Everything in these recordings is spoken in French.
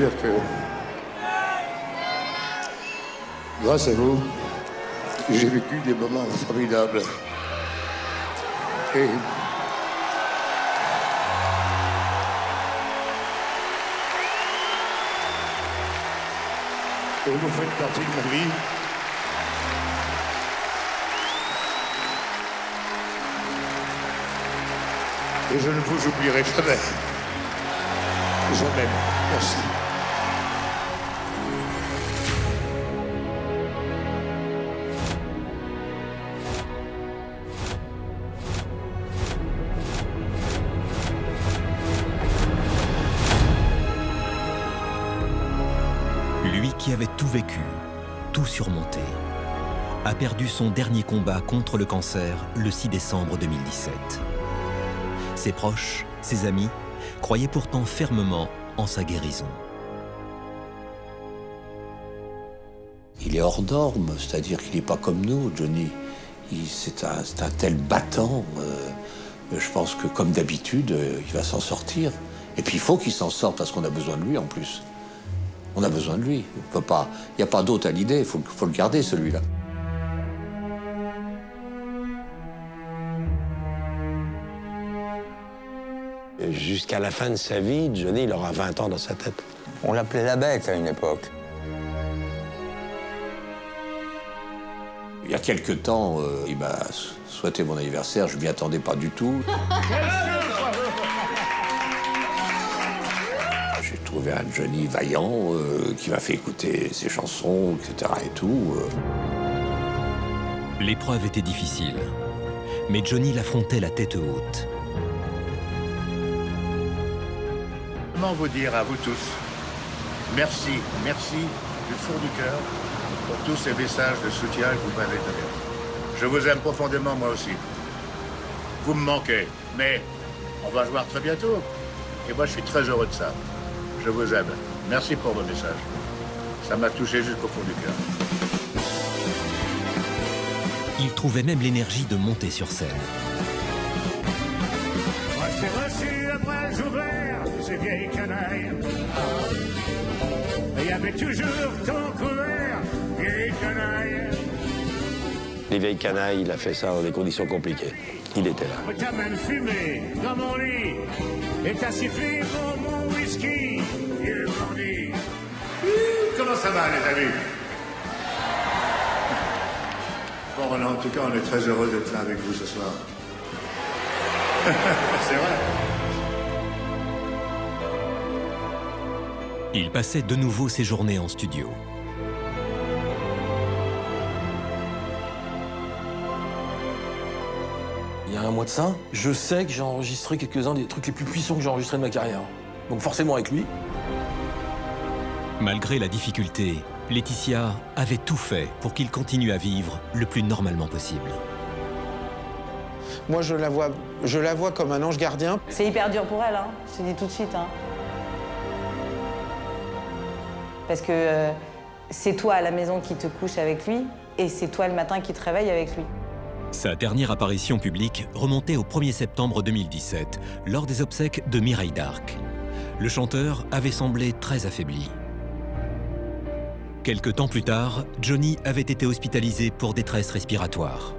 dire que grâce à vous, j'ai vécu des moments formidables. Et vous faites partie de ma vie. Et je ne vous oublierai jamais. Jamais. Merci. Lui qui avait tout vécu, tout surmonté, a perdu son dernier combat contre le cancer le 6 décembre 2017. Ses proches, ses amis, croyaient pourtant fermement en sa guérison. Il est hors norme, c'est-à-dire qu'il n'est pas comme nous, Johnny. C'est un tel battant. Je pense que, comme d'habitude, il va s'en sortir. Et puis, il faut qu'il s'en sorte parce qu'on a besoin de lui, en plus. On a besoin de lui. Il n'y a pas d'autre à l'idée, il faut le garder, celui-là. Jusqu'à la fin de sa vie, Johnny, il aura 20 ans dans sa tête. On l'appelait la bête à une époque. Il y a quelque temps, il m'a souhaité mon anniversaire, je ne m'y attendais pas du tout. J'ai trouvé un Johnny vaillant, qui m'a fait écouter ses chansons, etc. et tout. L'épreuve était difficile, mais Johnny l'affrontait la tête haute. Comment vous dire à vous tous, merci du fond du cœur pour tous ces messages de soutien que vous m'avez donnés. Je vous aime profondément, moi aussi. Vous me manquez, mais on va se voir très bientôt. Et moi, je suis très heureux de ça. Je vous aime. Merci pour vos messages. Ça m'a touché jusqu'au fond du cœur. Il trouvait même l'énergie de monter sur scène. Moi, je t'ai reçu après le ouvert, ces vieilles canailles. Il y avait toujours ton couvert, vieilles canailles. Les vieilles canailles, il a fait ça dans des conditions compliquées. Il était là. T'as même fumé dans mon lit, et t'as sifflé pour mon whisky, vieux bandit. Comment ça va, les amis? Bon, en tout cas, on est très heureux d'être là avec vous ce soir. C'est vrai. Il passait de nouveau ses journées en studio. Il y a un mois de ça, je sais que j'ai enregistré quelques-uns des trucs les plus puissants que j'ai enregistrés de ma carrière. Donc forcément avec lui. Malgré la difficulté, Laetitia avait tout fait pour qu'il continue à vivre le plus normalement possible. Moi, je la vois comme un ange gardien. C'est hyper dur pour elle, hein. Je te dis tout de suite. Hein. Parce que c'est toi à la maison qui te couches avec lui et c'est toi le matin qui te réveille avec lui. Sa dernière apparition publique remontait au 1er septembre 2017, lors des obsèques de Mireille d'Arc. Le chanteur avait semblé très affaibli. Quelque temps plus tard, Johnny avait été hospitalisé pour détresse respiratoire.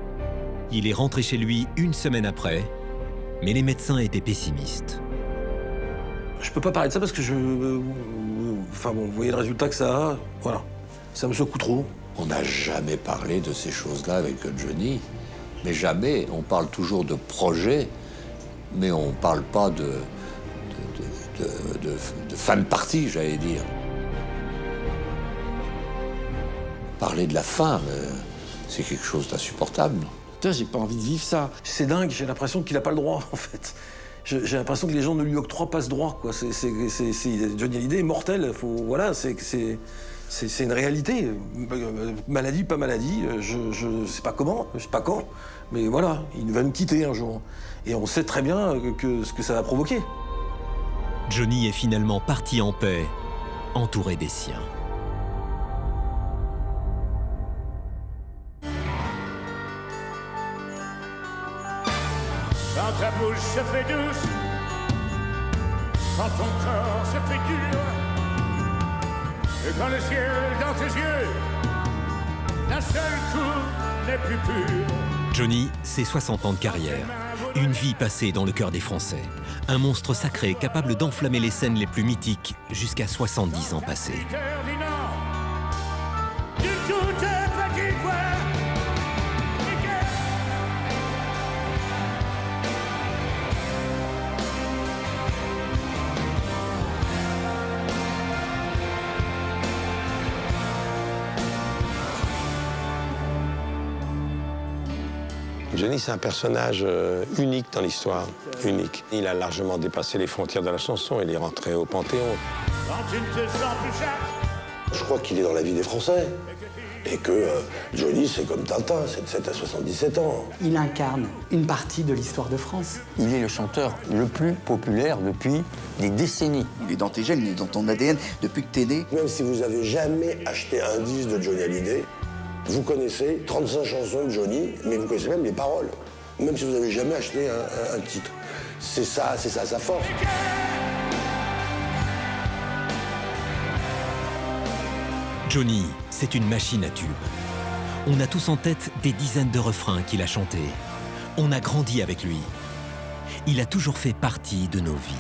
Il est rentré chez lui une semaine après, mais les médecins étaient pessimistes. Je peux pas parler de ça parce que enfin bon, vous voyez le résultat que ça a, voilà. Ça me secoue trop. On n'a jamais parlé de ces choses-là avec Johnny, mais jamais. On parle toujours de projet, mais on ne parle pas de fin de partie, j'allais dire. Parler de la fin, c'est quelque chose d'insupportable. Putain, j'ai pas envie de vivre ça. C'est dingue, j'ai l'impression qu'il a pas le droit, en fait. J'ai l'impression que les gens ne lui octroient pas ce droit, quoi. Johnny Hallyday est mortel, voilà, c'est une réalité. Maladie, pas maladie, je sais pas comment, je sais pas quand, mais voilà, il va nous quitter un jour. Et on sait très bien ce que ça va provoquer. Johnny est finalement parti en paix, entouré des siens. Quand ta bouche se fait douce, quand ton corps se fait dur, Et quand le ciel dans tes yeux, la seule cour n'est plus pure. Johnny, c'est 60 ans de carrière. Une vie passée dans le cœur des Français. Un monstre sacré capable d'enflammer les scènes les plus mythiques jusqu'à 70 ans passés. Johnny, c'est un personnage unique dans l'histoire, unique. Il a largement dépassé les frontières de la chanson, il est rentré au Panthéon. Je crois qu'il est dans la vie des Français. Et que Johnny, c'est comme Tintin, c'est de 7 à 77 ans. Il incarne une partie de l'histoire de France. Il est le chanteur le plus populaire depuis des décennies. Il est dans tes gènes, il est dans ton ADN depuis que t'es né. Même si vous avez jamais acheté un disque de Johnny Hallyday, vous connaissez 35 chansons de Johnny, mais vous connaissez même les paroles. Même si vous n'avez jamais acheté un titre. C'est ça sa force. Johnny, c'est une machine à tubes. On a tous en tête des dizaines de refrains qu'il a chantés. On a grandi avec lui. Il a toujours fait partie de nos vies.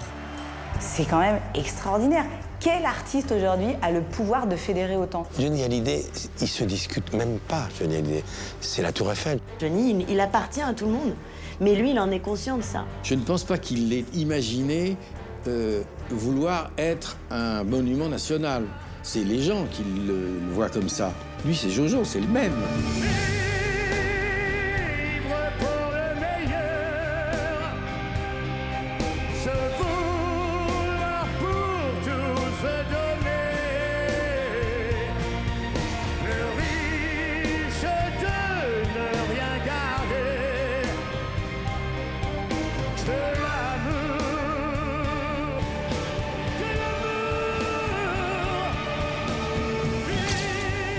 C'est quand même extraordinaire. Quel artiste aujourd'hui a le pouvoir de fédérer autant? Johnny Hallyday, il se discute même pas, Johnny Hallyday. C'est la Tour Eiffel. Johnny, il appartient à tout le monde. Mais lui, il en est conscient de ça. Je ne pense pas qu'il ait imaginé vouloir être un monument national. C'est les gens qui le voient comme ça. Lui, c'est Jojo, c'est le même.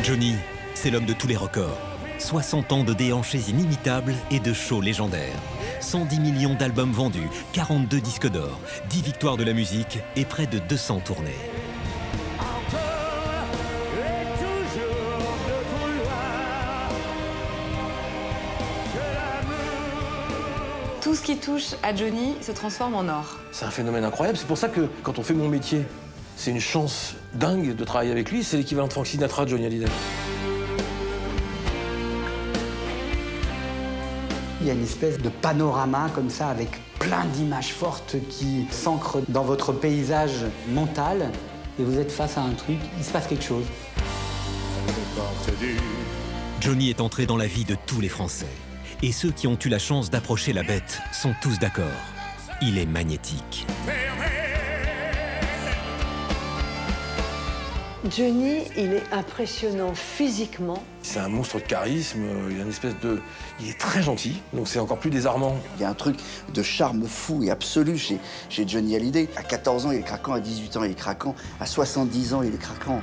Johnny, c'est l'homme de tous les records. 60 ans de déhanchés inimitables et de shows légendaires. 110 millions d'albums vendus, 42 disques d'or, 10 victoires de la musique et près de 200 tournées. Tout ce qui touche à Johnny se transforme en or. C'est un phénomène incroyable. C'est pour ça que quand on fait mon métier, c'est une chance dingue de travailler avec lui. C'est l'équivalent de Frank Sinatra, Johnny Hallyday. Il y a une espèce de panorama comme ça avec plein d'images fortes qui s'ancrent dans votre paysage mental et vous êtes face à un truc, il se passe quelque chose. Johnny est entré dans la vie de tous les Français. Et ceux qui ont eu la chance d'approcher la bête sont tous d'accord. Il est magnétique. Johnny, il est impressionnant physiquement. C'est un monstre de charisme, il a une espèce de... Il est très gentil, donc c'est encore plus désarmant. Il y a un truc de charme fou et absolu chez Johnny Hallyday. À 14 ans, il est craquant, à 18 ans, il est craquant, à 70 ans, il est craquant.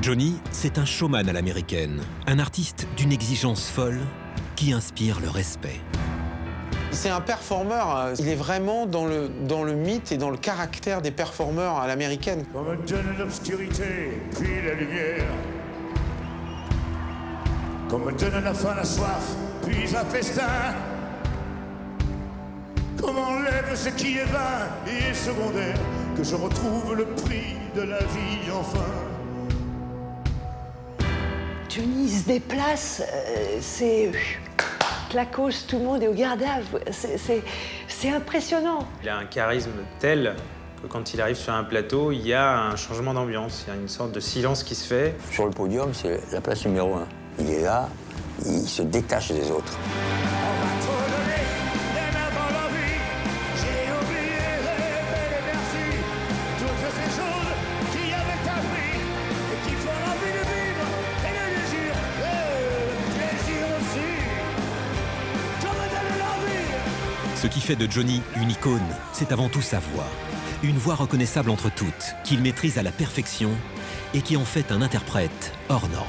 Johnny, c'est un showman à l'américaine, un artiste d'une exigence folle qui inspire le respect. C'est un performeur, il est vraiment dans le mythe et dans le caractère des performeurs à l'américaine. Comme donne l'obscurité, puis la lumière. Comme donne la faim, la soif, puis un festin. Comme enlève ce qui est vain et secondaire, que je retrouve le prix de la vie enfin. Johnny se déplace, c'est... claquos, tout le monde est au garde à vue. C'est impressionnant. Il a un charisme tel que quand il arrive sur un plateau, il y a un changement d'ambiance. Il y a une sorte de silence qui se fait. Sur le podium, c'est la place numéro 1. Il est là, il se détache des autres. Ce qui fait de Johnny une icône, c'est avant tout sa voix. Une voix reconnaissable entre toutes, qu'il maîtrise à la perfection et qui en fait un interprète hors norme.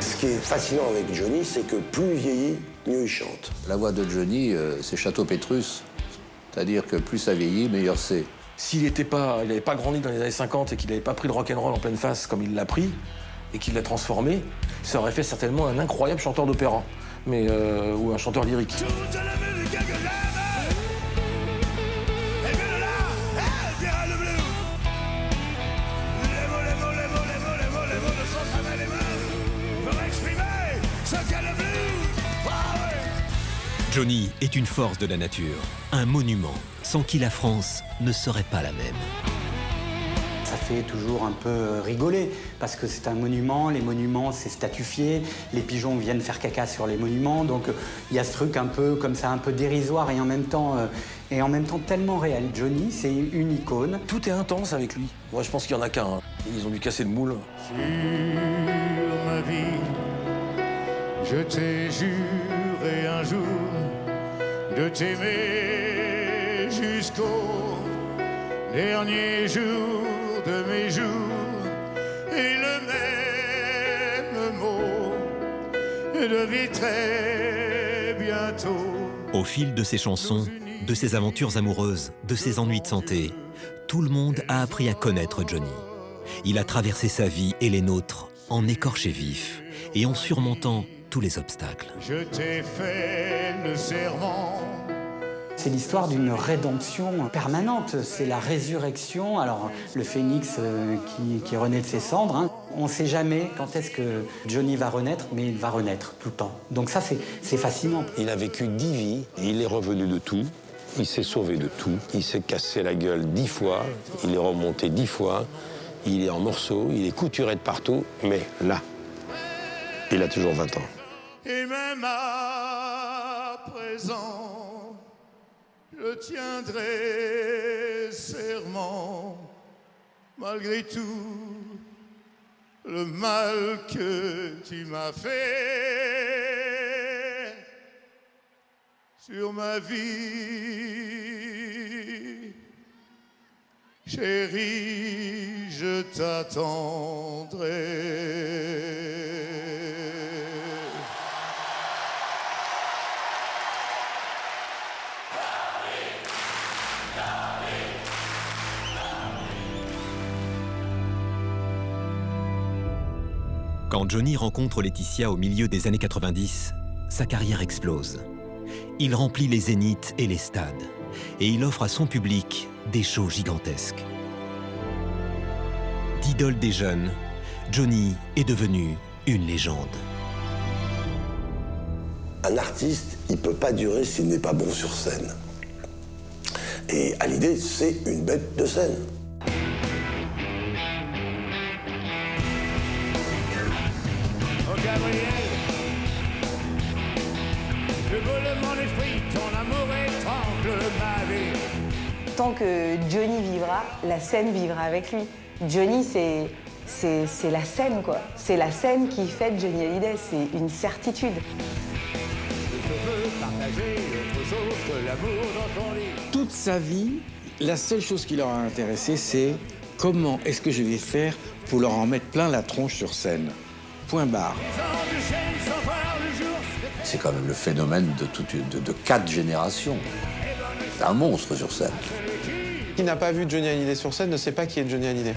Ce qui est fascinant avec Johnny, c'est que plus il vieillit, mieux il chante. La voix de Johnny, c'est Château Pétrus. C'est-à-dire que plus ça vieillit, meilleur c'est. S'il n'avait pas grandi dans les années 50 et qu'il n'avait pas pris le rock'n'roll en pleine face comme il l'a pris, et qu'il l'a transformé, ça aurait fait certainement un incroyable chanteur d'opéra, ou un chanteur lyrique. Johnny est une force de la nature, un monument sans qui la France ne serait pas la même. Ça fait toujours un peu rigoler, parce que c'est un monument, les monuments c'est statufié, les pigeons viennent faire caca sur les monuments, donc il y a ce truc un peu comme ça, un peu dérisoire et en même temps tellement réel. Johnny, c'est une icône. Tout est intense avec lui. Moi je pense qu'il n'y en a qu'un. Hein. Ils ont dû casser le moule. Sur ma vie, je t'ai juré un jour de t'aimer jusqu'au dernier jour de mes jours, et le même mot devait très bientôt. Au fil de ses chansons, de ses aventures amoureuses, de ses ennuis de santé, tout le monde a appris à connaître Johnny. Il a traversé sa vie et les nôtres en écorché vif et en surmontant tous les obstacles. Je t'ai fait le serment. C'est l'histoire d'une rédemption permanente, c'est la résurrection. Alors, le phénix qui renaît de ses cendres, hein. On ne sait jamais quand est-ce que Johnny va renaître, mais il va renaître tout le temps. Donc ça, c'est fascinant. Il a vécu 10 vies, et il est revenu de tout, il s'est sauvé de tout, il s'est cassé la gueule 10 fois, il est remonté 10 fois, il est en morceaux, il est couturé de partout, mais là, il a toujours 20 ans. Et même à présent, je tiendrai serment, malgré tout le mal que tu m'as fait sur ma vie. Chérie, je t'attendrai. Quand Johnny rencontre Laetitia au milieu des années 90, sa carrière explose. Il remplit les zéniths et les stades, et il offre à son public des shows gigantesques. D'idole des jeunes, Johnny est devenu une légende. Un artiste, il ne peut pas durer s'il n'est pas bon sur scène. Et Hallyday, c'est une bête de scène. Gabriel, je vole mon esprit, ton amour étrangle ma vie. Tant que Johnny vivra, la scène vivra avec lui. Johnny, c'est la scène, quoi. C'est la scène qui fait Johnny Hallyday, c'est une certitude. Je veux partager autre chose que l'amour dans ton lit. Toute sa vie, la seule chose qui leur a intéressé, c'est comment est-ce que je vais faire pour leur en mettre plein la tronche sur scène. Point barre. C'est quand même le phénomène de 4 générations. C'est un monstre sur scène. Qui n'a pas vu Johnny Hallyday sur scène ne sait pas qui est Johnny Hallyday.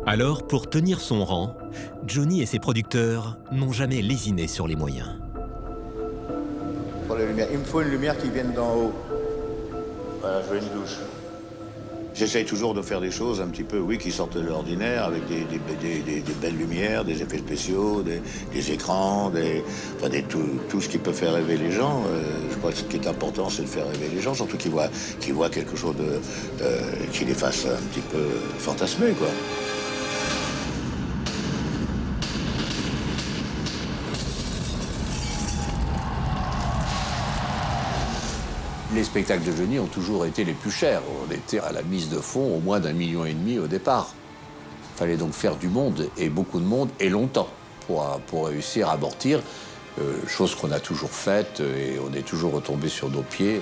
Alors, pour tenir son rang, Johnny et ses producteurs n'ont jamais lésiné sur les moyens. Pour la lumière, il me faut une lumière qui vienne d'en haut. Voilà, je veux une douche. J'essaye toujours de faire des choses un petit peu, oui, qui sortent de l'ordinaire, avec des belles lumières, des effets spéciaux, des écrans, tout ce qui peut faire rêver les gens. Je crois que ce qui est important, c'est de faire rêver les gens, surtout qu'ils voient quelque chose qui les fasse un petit peu fantasmer, quoi. Les spectacles de Johnny ont toujours été les plus chers. On était à la mise de fonds au moins d'1,5 million au départ. Il fallait donc faire du monde, et beaucoup de monde, et longtemps, pour réussir à amortir, chose qu'on a toujours faite, et on est toujours retombé sur nos pieds.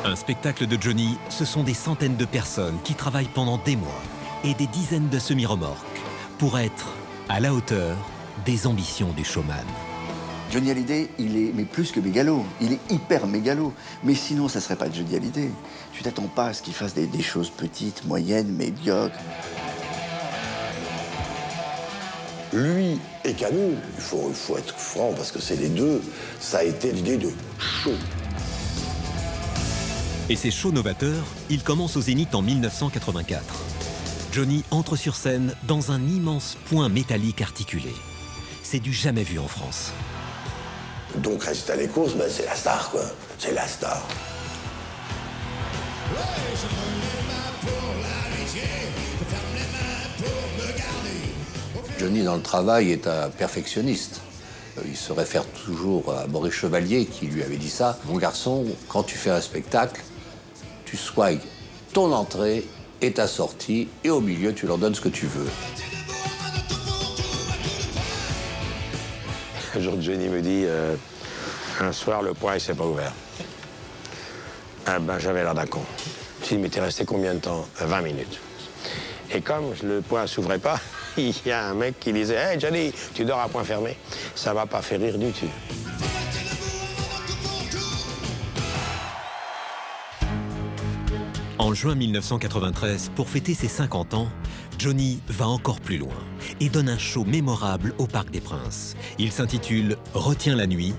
Un spectacle de Johnny, ce sont des centaines de personnes qui travaillent pendant des mois et des dizaines de semi-remorques pour être à la hauteur des ambitions du showman. Johnny Hallyday, il est mais plus que mégalo, il est hyper mégalo. Mais sinon, ça serait pas Johnny Hallyday. Tu t'attends pas à ce qu'il fasse des choses petites, moyennes, médiocres. Lui et Camus, il faut être franc parce que c'est les deux, ça a été l'idée de show. Et ces shows novateurs, ils commencent au Zénith en 1984. Johnny entre sur scène dans un immense point métallique articulé. C'est du jamais vu en France. Donc résultat des courses, ben, c'est la star, quoi. C'est la star. Johnny, dans le travail, est un perfectionniste. Il se réfère toujours à Maurice Chevalier, qui lui avait dit ça. Mon garçon, quand tu fais un spectacle, tu soignes ton entrée et ta sortie, et au milieu, tu leur donnes ce que tu veux. Un jour, Johnny me dit, un soir, le poing, il s'est pas ouvert. Ah ben, j'avais l'air d'un con. Je dis, mais t'es resté combien de temps? 20 minutes. Et comme le poing s'ouvrait pas, il y a un mec qui disait, hey Johnny, tu dors à poing fermé. Ça va pas faire rire du tout. En juin 1993, pour fêter ses 50 ans, Johnny va encore plus loin et donne un show mémorable au Parc des Princes. Il s'intitule « Retiens la nuit »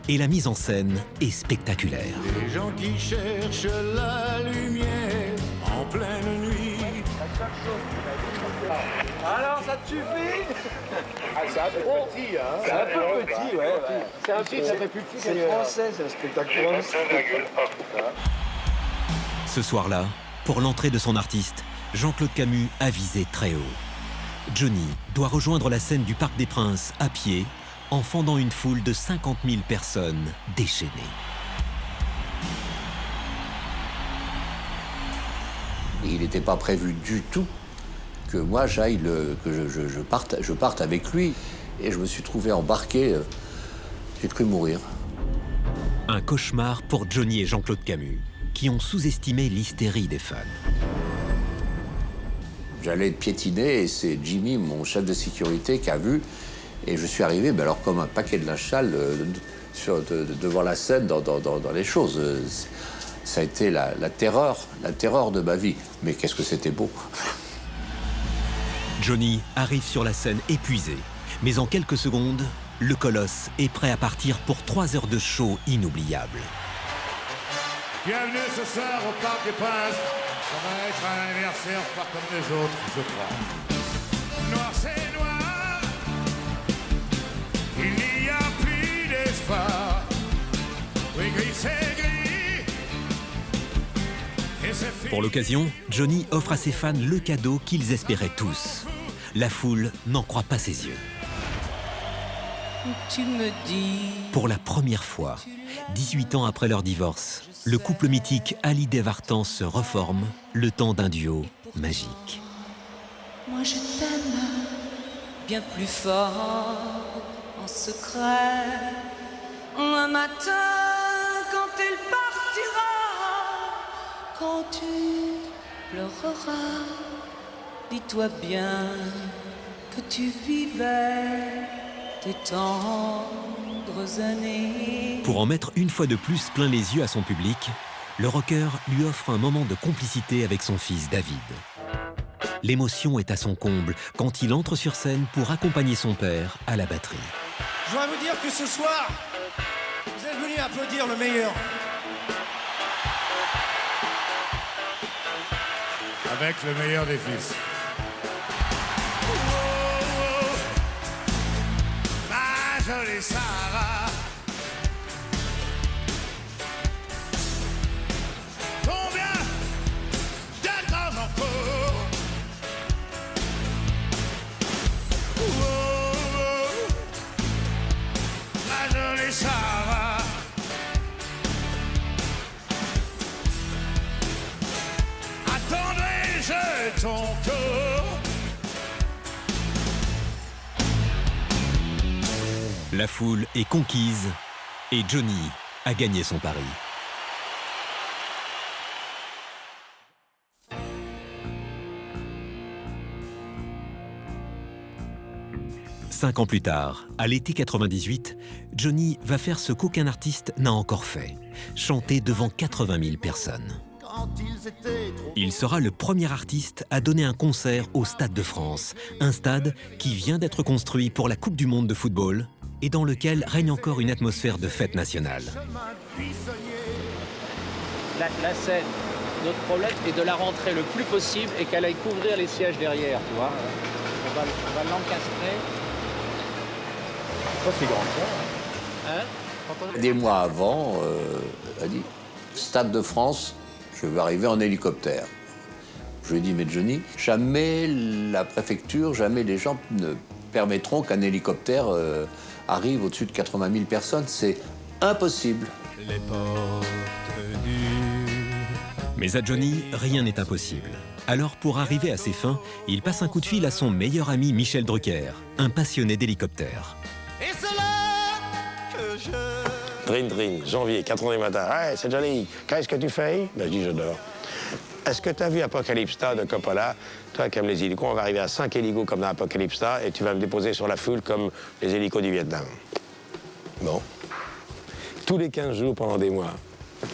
et la mise en scène est spectaculaire. Les gens qui cherchent la lumière en pleine nuit. Alors, ça te suffit? C'est un peu petit, hein. C'est un peu petit, ouais. C'est un petit, ça fait plus petit. C'est français, c'est un spectacle français. Ce soir-là, pour l'entrée de son artiste, Jean-Claude Camus a visé très haut. Johnny doit rejoindre la scène du Parc des Princes à pied, en fendant une foule de 50 000 personnes déchaînées. Il n'était pas prévu du tout que moi j'aille, que je parte avec lui. Et je me suis trouvé embarqué, j'ai cru mourir. Un cauchemar pour Johnny et Jean-Claude Camus, qui ont sous-estimé l'hystérie des fans. J'allais être piétiné et c'est Jimmy, mon chef de sécurité, qui a vu. Et je suis arrivé, ben alors comme un paquet de linge sale devant la scène, dans les choses. Ça a été la terreur de ma vie. Mais qu'est-ce que c'était beau. Johnny arrive sur la scène épuisé. Mais en quelques secondes, le colosse est prêt à partir pour 3 heures de show inoubliable. Bienvenue ce soir au Parc des Princes. Ça va être un anniversaire pas comme les autres, je crois. Noir c'est noir, il n'y a plus d'espoir. Oui, gris c'est gris. Et c'est fini. Pour l'occasion, Johnny offre à ses fans le cadeau qu'ils espéraient tous. La foule n'en croit pas ses yeux. Tu me dis... Pour la première fois, 18 ans après leur divorce, le couple mythique Hallyday Vartan se reforme, le temps d'un duo magique. Moi je t'aime bien plus fort en secret. Un matin quand elle partira, quand tu pleureras, dis-toi bien que tu vivais tes tendres années. Pour en mettre une fois de plus plein les yeux à son public, le rocker lui offre un moment de complicité avec son fils David. L'émotion est à son comble quand il entre sur scène pour accompagner son père à la batterie. Je voudrais vous dire que ce soir, vous êtes venus applaudir le meilleur. Avec le meilleur des fils. Jolie Sarah, combien de temps encore? Ma jolie Sarah, attendrai-je ton corps? La foule est conquise et Johnny a gagné son pari. 5 ans plus tard, à l'été 98, Johnny va faire ce qu'aucun artiste n'a encore fait, chanter devant 80 000 personnes. Il sera le premier artiste à donner un concert au Stade de France, un stade qui vient d'être construit pour la Coupe du Monde de football et dans lequel règne encore une atmosphère de fête nationale. La scène, notre problème est de la rentrer le plus possible et qu'elle aille couvrir les sièges derrière, tu vois. On va l'encastrer. Ça, c'est grand, ça. Des mois avant, elle a dit « Stade de France, je vais arriver en hélicoptère ». Je lui ai dit « Mais Johnny, jamais la préfecture, jamais les gens ne permettront qu'un hélicoptère arrive au-dessus de 80 000 personnes. C'est impossible. » Les portes nues. Mais à Johnny, rien n'est impossible. Alors, pour arriver à ses fins, il passe un coup de fil à son meilleur ami Michel Drucker, un passionné d'hélicoptères. Et c'est là que je... Drin, drin, janvier, 4 h du matin. Hey, c'est Johnny, qu'est-ce que tu fais? Ben, je dis, je dors. Est-ce que tu as vu Apocalypse de Coppola? Toi qui aimes les hélicos, on va arriver à 5 hélicos comme dans Apocalypse et tu vas me déposer sur la foule comme les hélicos du Vietnam. Bon. Tous les 15 jours pendant des mois.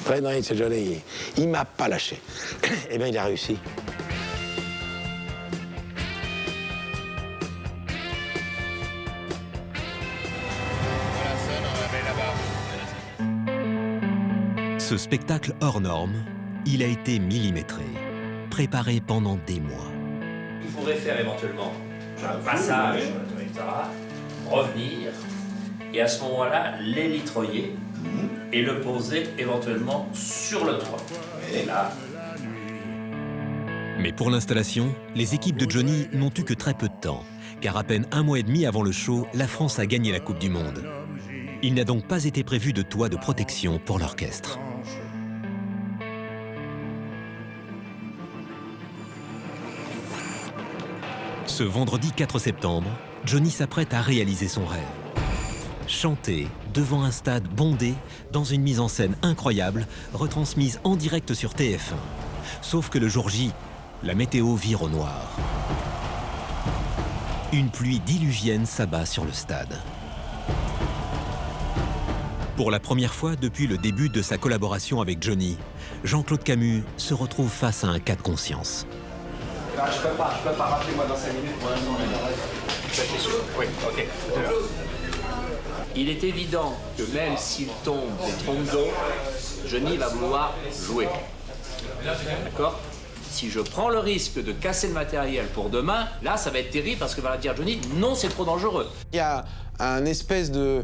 Drin, drin, c'est Johnny. Il m'a pas lâché. Eh bien, il a réussi. Ce spectacle hors norme, il a été millimétré, préparé pendant des mois. Il faudrait faire éventuellement un passage, etc., revenir, et à ce moment-là, l'élitroyer et le poser éventuellement sur le toit. Et là... Mais pour l'installation, les équipes de Johnny n'ont eu que très peu de temps, car à peine 1 mois et demi avant le show, la France a gagné la Coupe du Monde. Il n'a donc pas été prévu de toit de protection pour l'orchestre. Ce vendredi 4 septembre, Johnny s'apprête à réaliser son rêve. Chanter devant un stade bondé, dans une mise en scène incroyable, retransmise en direct sur TF1. Sauf que le jour J, la météo vire au noir. Une pluie diluvienne s'abat sur le stade. Pour la première fois depuis le début de sa collaboration avec Johnny, Jean-Claude Camus se retrouve face à un cas de conscience. Non, je peux pas, rappelez-moi dans 5 minutes, pour l'instant, Oui, ok. Il est évident que même s'il tombe des trompes d'eau, Johnny va vouloir jouer. D'accord? Si je prends le risque de casser le matériel pour demain, là, ça va être terrible parce que va dire Johnny, non, c'est trop dangereux. Il y a un espèce de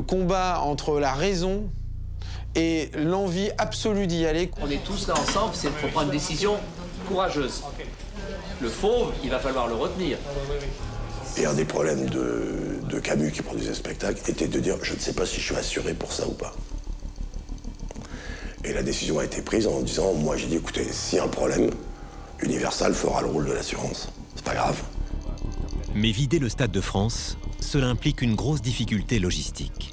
combat entre la raison et l'envie absolue d'y aller. On est tous là ensemble, il faut prendre une décision courageuse. Le fauve, il va falloir le retenir. Et un des problèmes de Camus qui produisait le spectacle était de dire « je ne sais pas si je suis assuré pour ça ou pas ». Et la décision a été prise en disant « moi j'ai dit écoutez, s'il y a un problème, Universal fera le rôle de l'assurance, c'est pas grave ». Mais vider le Stade de France, cela implique une grosse difficulté logistique.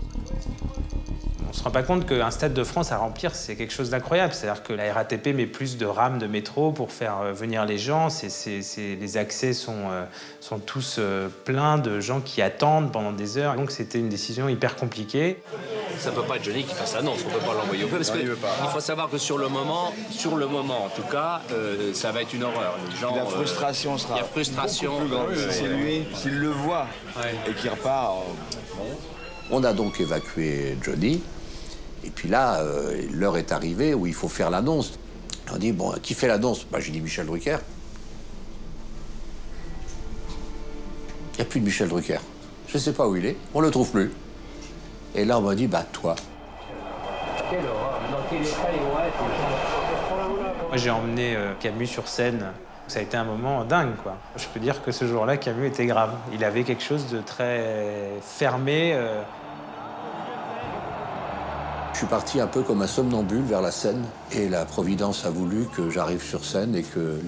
On ne se rend pas compte qu'un Stade de France à remplir, c'est quelque chose d'incroyable. C'est-à-dire que la RATP met plus de rames de métro pour faire venir les gens. Les accès sont tous pleins de gens qui attendent pendant des heures. Donc c'était une décision hyper compliquée. Ça ne peut pas être Johnny qui fasse l'annonce, on ne peut pas l'envoyer au feu. Parce qu'il faut savoir que sur le moment en tout cas, ça va être une horreur. Les gens, la frustration sera beaucoup plus grande. C'est lui, s'il le voit et qu'il repart... On a donc évacué Johnny. Et puis là, l'heure est arrivée où il faut faire l'annonce. On dit, bon, qui fait l'annonce? J'ai dit Michel Drucker. Il n'y a plus de Michel Drucker. Je ne sais pas où il est, on ne le trouve plus. Et là, on m'a dit, toi. Quelle horreur, dans quel état ils vont être? Moi, j'ai emmené Camus sur scène. Ça a été un moment dingue, quoi. Je peux dire que ce jour-là, Camus était grave. Il avait quelque chose de très fermé. Je suis parti un peu comme un somnambule vers la scène. Et la Providence a voulu que j'arrive sur scène et que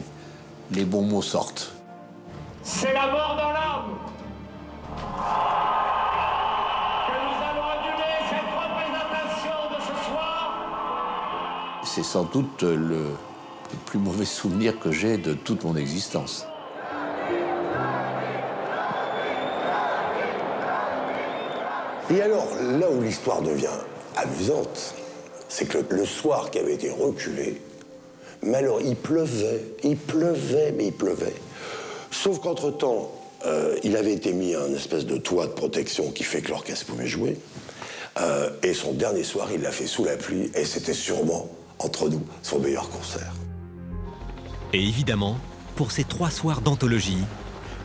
les bons mots sortent. C'est la mort dans l'âme que nous allons annuler cette représentation de ce soir. C'est sans doute le plus mauvais souvenir que j'ai de toute mon existence. Et alors, là où l'histoire devient amusante, c'est que le soir qui avait été reculé, mais alors il pleuvait, mais il pleuvait. Sauf qu'entre-temps, il avait été mis un espèce de toit de protection qui fait que l'orchestre pouvait jouer. Et son dernier soir, il l'a fait sous la pluie, et c'était sûrement, entre nous, son meilleur concert. Et évidemment, pour ces 3 soirs d'anthologie,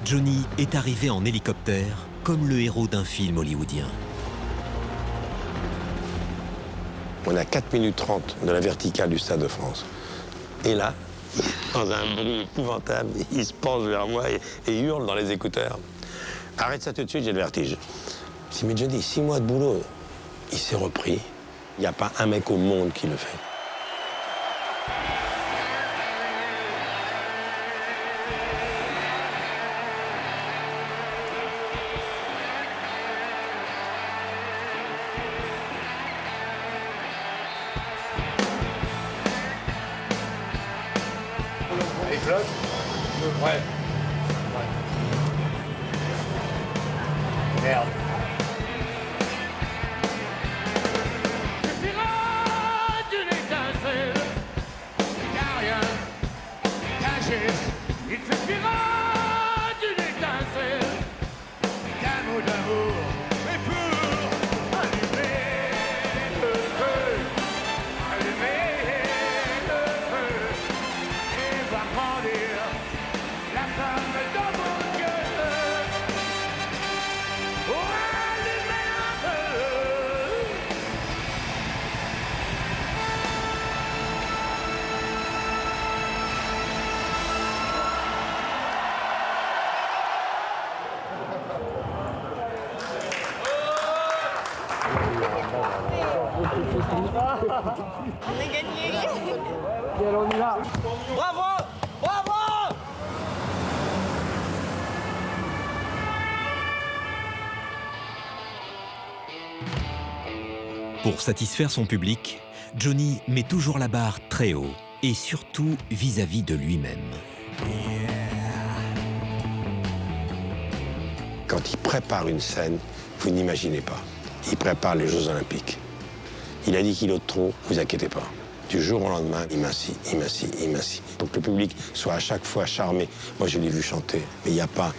Johnny est arrivé en hélicoptère comme le héros d'un film hollywoodien. On a 4 minutes 30 de la verticale du Stade de France. Et là, dans un bruit épouvantable, il se penche vers moi et hurle dans les écouteurs. Arrête ça tout de suite, j'ai le vertige. Je dis, mais Johnny, 6 mois de boulot, il s'est repris. Il n'y a pas un mec au monde qui le fait. Il flotte? Ouais. Merde. Suffira d'une étincelle, qu'un rien, qu'un geste. Il suffira d'une étincelle, qu'un mot d'amour. Mais pour allumer le feu, allumer le feu, et voir grandir la flamme dans mon cœur. Oh, allumer un feu. On a gagné. on y va. Bravo, bravo. Pour satisfaire son public, Johnny met toujours la barre très haut, et surtout vis-à-vis de lui-même. Quand il prépare une scène, vous n'imaginez pas. Il prépare les Jeux Olympiques. Il a 10 kilos de trop, vous inquiétez pas. Du jour au lendemain, il m'assit, il m'assit, il m'assit. Pour que le public soit à chaque fois charmé. Moi, je l'ai vu chanter, mais il n'y a pas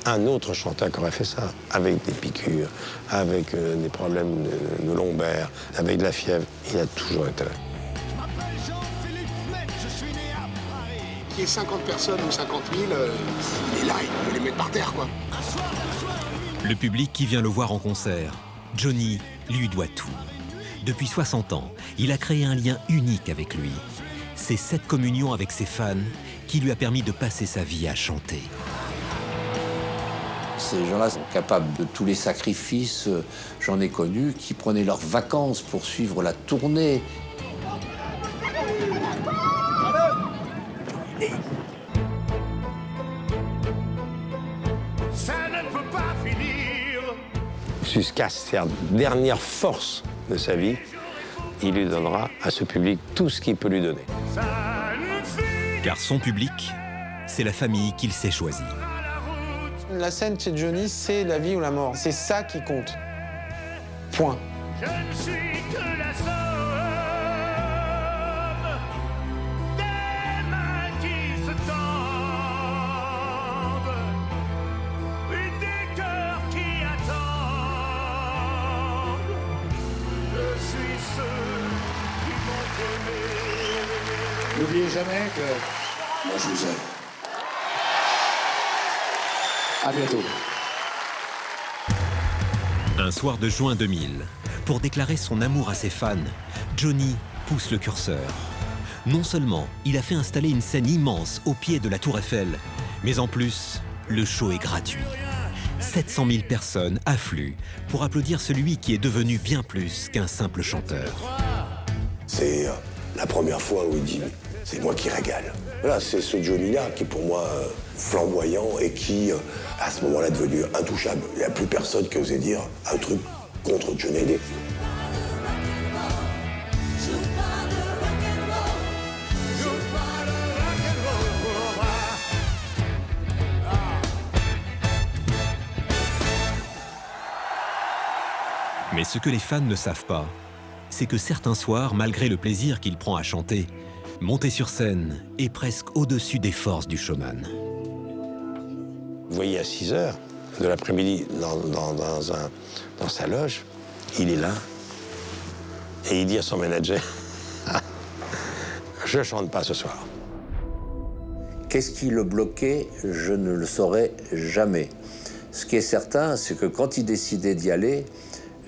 un autre chanteur qui aurait fait ça. Avec des piqûres, avec des problèmes de lombaire, avec de la fièvre. Il a toujours été là. Qu'il y ait 50 personnes ou 50 000, il est là, il peut les mettre par terre, quoi. Le public qui vient le voir en concert, Johnny lui doit tout. Depuis 60 ans, il a créé un lien unique avec lui. C'est cette communion avec ses fans qui lui a permis de passer sa vie à chanter. Ces gens-là sont capables de tous les sacrifices. J'en ai connu qui prenaient leurs vacances pour suivre la tournée. Ça ne peut pas finir. Jusqu'à sa dernière force de sa vie, il lui donnera à ce public tout ce qu'il peut lui donner. Car son public, c'est la famille qu'il s'est choisie. La scène chez Johnny, c'est la vie ou la mort. C'est ça qui compte. Point. Je ne suis que la somme des mains qui se tendent et des cœurs qui attendent. Je suis ceux qui m'ont aimé. N'oubliez jamais que Moi, je vous aime. À bientôt. Un soir de juin 2000, pour déclarer son amour à ses fans, Johnny pousse le curseur. Non seulement il a fait installer une scène immense au pied de la Tour Eiffel, mais en plus, le show est gratuit. 700 000 personnes affluent pour applaudir celui qui est devenu bien plus qu'un simple chanteur. C'est la première fois où il dit « c'est moi qui régale ». Voilà, c'est ce Johnny-là qui est pour moi flamboyant et qui, à ce moment-là, est devenu intouchable. Il n'y a plus personne qui osait dire un truc contre Johnny Hallyday. ce que les fans ne savent pas, c'est que certains soirs, malgré le plaisir qu'il prend à chanter, monter sur scène est presque au-dessus des forces du showman. Vous voyez, à 6 h de l'après-midi, dans sa loge, il est là, et il dit à son manager, « Je chante pas ce soir ». Qu'est-ce qui le bloquait? Je ne le saurais jamais. Ce qui est certain, c'est que quand il décidait d'y aller,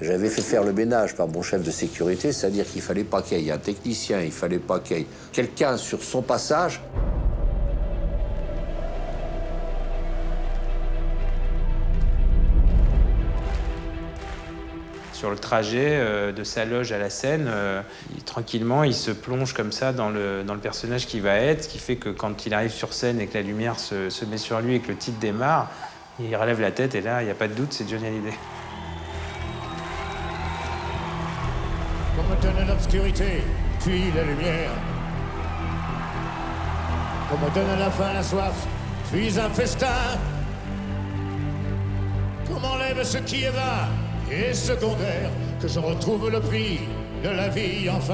j'avais fait faire le ménage par mon chef de sécurité, c'est-à-dire qu'il ne fallait pas qu'il y ait un technicien, il ne fallait pas qu'il y ait quelqu'un sur son passage. Sur le trajet de sa loge à la scène, tranquillement, il se plonge comme ça dans le personnage qu'il va être, ce qui fait que quand il arrive sur scène et que la lumière se met sur lui et que le titre démarre, il relève la tête et là, il n'y a pas de doute, c'est Johnny Hallyday. Qu'on me donne l'obscurité, puis la lumière. Qu'on me donne la faim, la soif, puis un festin. Qu'on m'enlève ce qui est vain et secondaire, que je retrouve le prix de la vie enfin.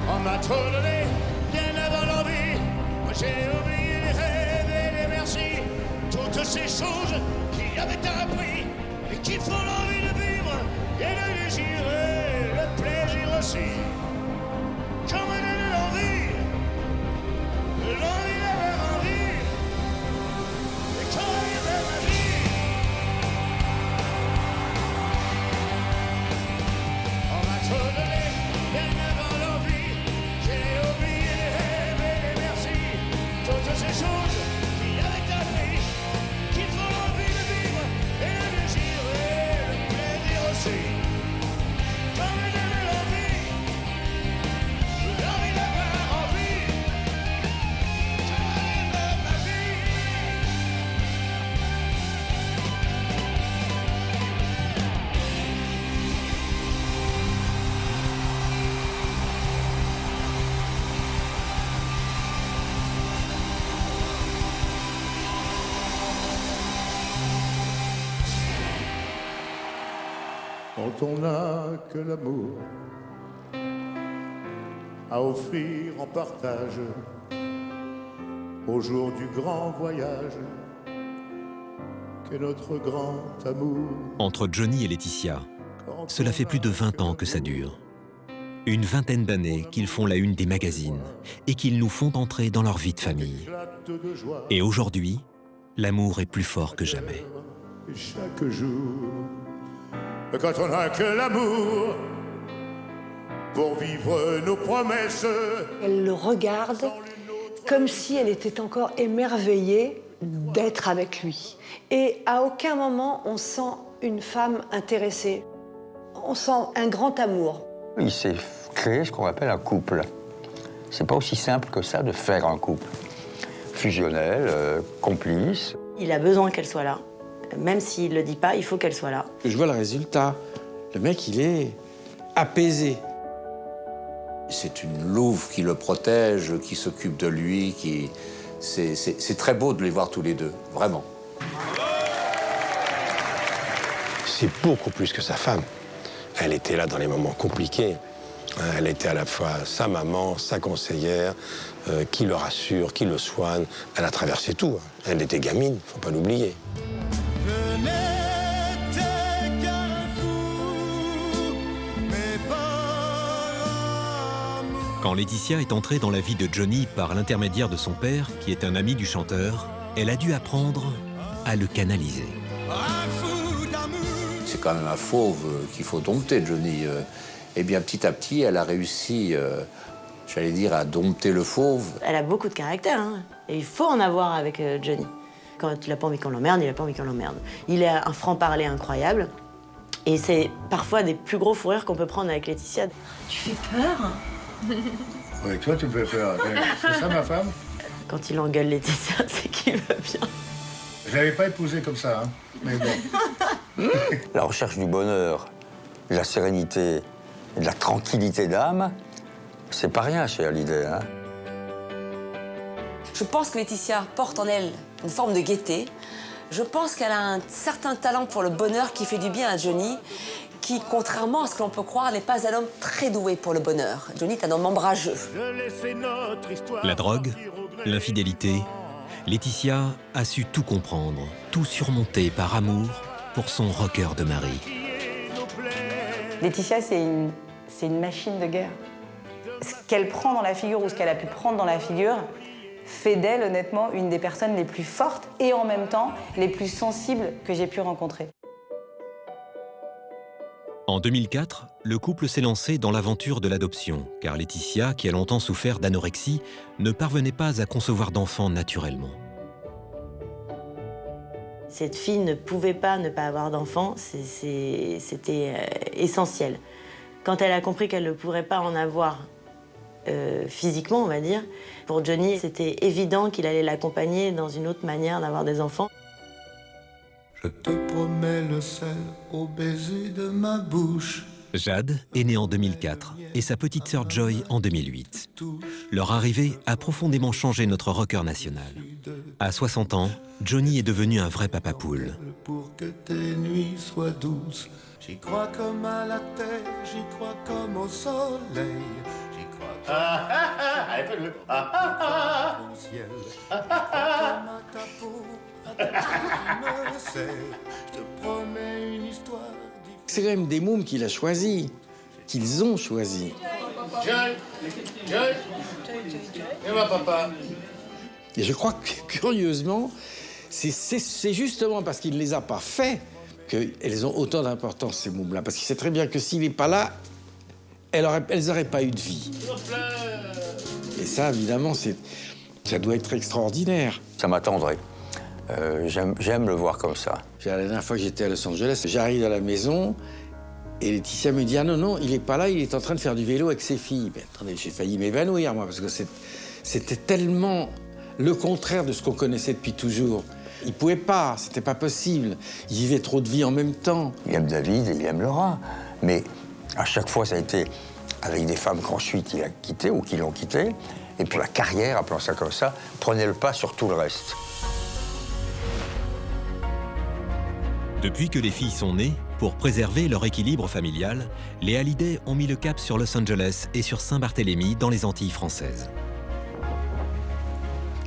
On m'a trop donné, bien avant l'envie. Moi j'ai oublié les rêves et les merci. Toutes ces choses qui avaient un prix et qui font l'envie de vivre et de désirer le plaisir aussi. Qu'on me donne l'envie d'avoir envie. On m'a trop donné, bien avant l'envie. J'ai oublié les rêves et les merci. Toutes ces choses qui avaient un prix, qui font l'envie de vivre et de désirer le plaisir aussi. Qu'on me donne l'envie d'avoir envie. Quand on n'a que l'amour à offrir en partage au jour du grand voyage qu'est notre grand amour. Entre Johnny et Laetitia, cela fait plus de 20 ans que ça dure. Une vingtaine d'années qu'ils font la une des magazines et qu'ils nous font entrer dans leur vie de famille. Et aujourd'hui, l'amour est plus fort que jamais. Chaque jour, quand on n'a que l'amour pour vivre nos promesses. Elle le regarde comme si elle était encore émerveillée d'être avec lui. Et à aucun moment on sent une femme intéressée. On sent un grand amour. Il s'est créé ce qu'on appelle un couple. C'est pas aussi simple que ça de faire un couple. Fusionnel, complice. Il a besoin qu'elle soit là. Même s'il le dit pas, il faut qu'elle soit là. Je vois le résultat. Le mec, il est apaisé. C'est une louve qui le protège, qui s'occupe de lui, c'est très beau de les voir tous les deux, vraiment. C'est beaucoup plus que sa femme. Elle était là dans les moments compliqués. Elle était à la fois sa maman, sa conseillère, qui le rassure, qui le soigne. Elle a traversé tout. Elle était gamine, faut pas l'oublier. Quand Laetitia est entrée dans la vie de Johnny par l'intermédiaire de son père, qui est un ami du chanteur, elle a dû apprendre à le canaliser. C'est quand même un fauve qu'il faut dompter, Johnny. Eh bien, petit à petit, elle a réussi, j'allais dire, à dompter le fauve. Elle a beaucoup de caractère, hein. Et il faut en avoir avec Johnny. Quand il n'a pas envie qu'on l'emmerde, il n'a pas envie qu'on l'emmerde. Il a un franc-parler incroyable. Et c'est parfois des plus gros fous rires qu'on peut prendre avec Laetitia. Tu fais peur? Oui, toi, tu me fais peur. C'est ça, ma femme? Quand il engueule Laetitia, c'est qu'il va bien. Je l'avais pas épousée comme ça, hein. Mais bon. La recherche du bonheur, de la sérénité et de la tranquillité d'âme, c'est pas rien chez Hallyday, hein. Je pense que Laetitia porte en elle une forme de gaieté, Je pense qu'elle a un certain talent pour le bonheur qui fait du bien à Johnny, qui, contrairement à ce que l'on peut croire, n'est pas un homme très doué pour le bonheur. Johnny est un homme ombrageux. La drogue, l'infidélité, Laetitia a su tout comprendre, tout surmonter par amour pour son rocker de mari. Laetitia, c'est une machine de guerre. Ce qu'elle prend dans la figure ou ce qu'elle a pu prendre dans la figure fait d'elle, honnêtement, une des personnes les plus fortes et en même temps les plus sensibles que j'ai pu rencontrer. En 2004, le couple s'est lancé dans l'aventure de l'adoption, car Laetitia, qui a longtemps souffert d'anorexie, ne parvenait pas à concevoir d'enfants naturellement. Cette fille ne pouvait pas ne pas avoir d'enfants, c'était essentiel. Quand elle a compris qu'elle ne pourrait pas en avoir physiquement, on va dire, pour Johnny, c'était évident qu'il allait l'accompagner dans une autre manière d'avoir des enfants. Je te promets le sel au baiser de ma bouche. Jade est née en 2004 et sa petite sœur Joy en 2008. Leur arrivée a profondément changé notre rocker national. À 60 ans, Johnny est devenu un vrai papa poule. Pour que tes nuits soient douces. J'y crois comme à la terre, j'y crois comme au soleil. J'y crois comme au ciel. J'y crois comme à ta peau, à ta peau qui me serre. Je te promets une histoire. C'est quand même des mômes qu'il a choisis, qu'ils ont choisis. Joy, Joy, et ma papa. Et je crois que, curieusement, c'est justement parce qu'il ne les a pas faits qu'elles ont autant d'importance, ces mômes-là. Parce qu'il sait très bien que s'il n'est pas là, elles n'auraient pas eu de vie. Et ça, évidemment, ça doit être extraordinaire. Ça m'attendrait. J'aime le voir comme ça. La dernière fois que j'étais à Los Angeles, j'arrive à la maison et Laetitia me dit « Ah non, non, il n'est pas là, il est en train de faire du vélo avec ses filles. » Mais attendez, j'ai failli m'évanouir, moi, parce que c'était tellement le contraire de ce qu'on connaissait depuis toujours. Il ne pouvait pas, c'était pas possible. Il vivait trop de vie en même temps. Il aime David et il aime Laura. Mais à chaque fois, ça a été avec des femmes qu'ensuite il a quittées ou qui l'ont quitté. Et puis la carrière, appelons ça comme ça, prenait le pas sur tout le reste. Depuis que les filles sont nées, pour préserver leur équilibre familial, les Hallyday ont mis le cap sur Los Angeles et sur Saint-Barthélemy dans les Antilles françaises.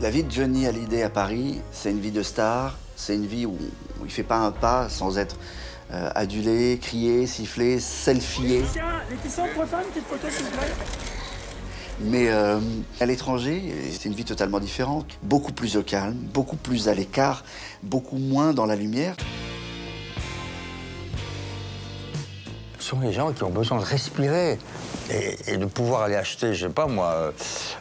La vie de Johnny Hallyday à Paris, c'est une vie de star, c'est une vie où il ne fait pas un pas sans être adulé, crié, sifflé, selfié. Laetitia, on pourrait faire une petite photo, s'il vous plaît? Mais à l'étranger, c'est une vie totalement différente, beaucoup plus au calme, beaucoup plus à l'écart, beaucoup moins dans la lumière. Ce sont les gens qui ont besoin de respirer et de pouvoir aller acheter, je sais pas moi,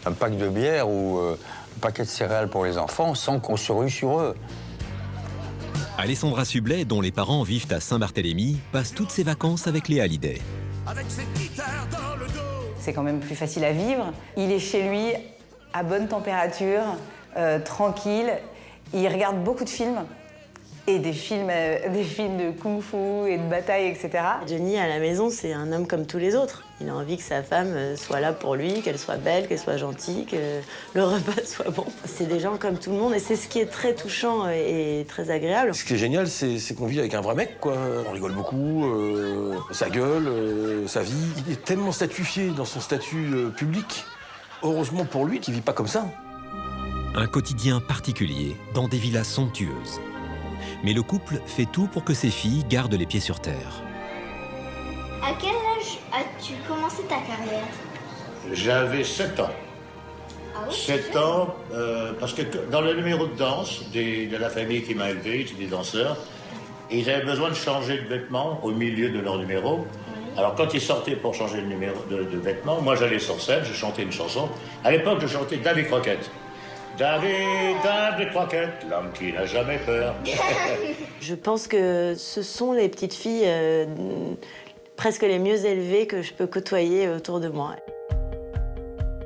un pack de bière ou un paquet de céréales pour les enfants sans qu'on se rue sur eux. Alessandra Sublet, dont les parents vivent à Saint-Barthélemy, passe toutes ses vacances avec les Hallyday. C'est quand même plus facile à vivre. Il est chez lui, à bonne température, tranquille. Il regarde beaucoup de films. Et des films de kung-fu et de bataille, etc. Johnny, à la maison, c'est un homme comme tous les autres. Il a envie que sa femme soit là pour lui, qu'elle soit belle, qu'elle soit gentille, que le repas soit bon. C'est des gens comme tout le monde et c'est ce qui est très touchant et très agréable. Ce qui est génial, c'est qu'on vit avec un vrai mec, quoi. On rigole beaucoup, sa gueule, sa vie. Il est tellement statufié dans son statut public. Heureusement pour lui qu'il vit pas comme ça. Un quotidien particulier dans des villas somptueuses. Mais le couple fait tout pour que ses filles gardent les pieds sur terre. À quel âge as-tu commencé ta carrière? J'avais 7 ans. Ah oui, 7 ans, parce que dans le numéro de danse de la famille qui m'a élevé, j'étais danseur, et ils avaient besoin de changer de vêtements au milieu de leur numéro. Oui. Alors quand ils sortaient pour changer de, de vêtements, moi j'allais sur scène, je chantais une chanson. À l'époque, je chantais David Croquette. David Croquette, l'homme qui n'a jamais peur. Je pense que ce sont les petites filles presque les mieux élevées que je peux côtoyer autour de moi.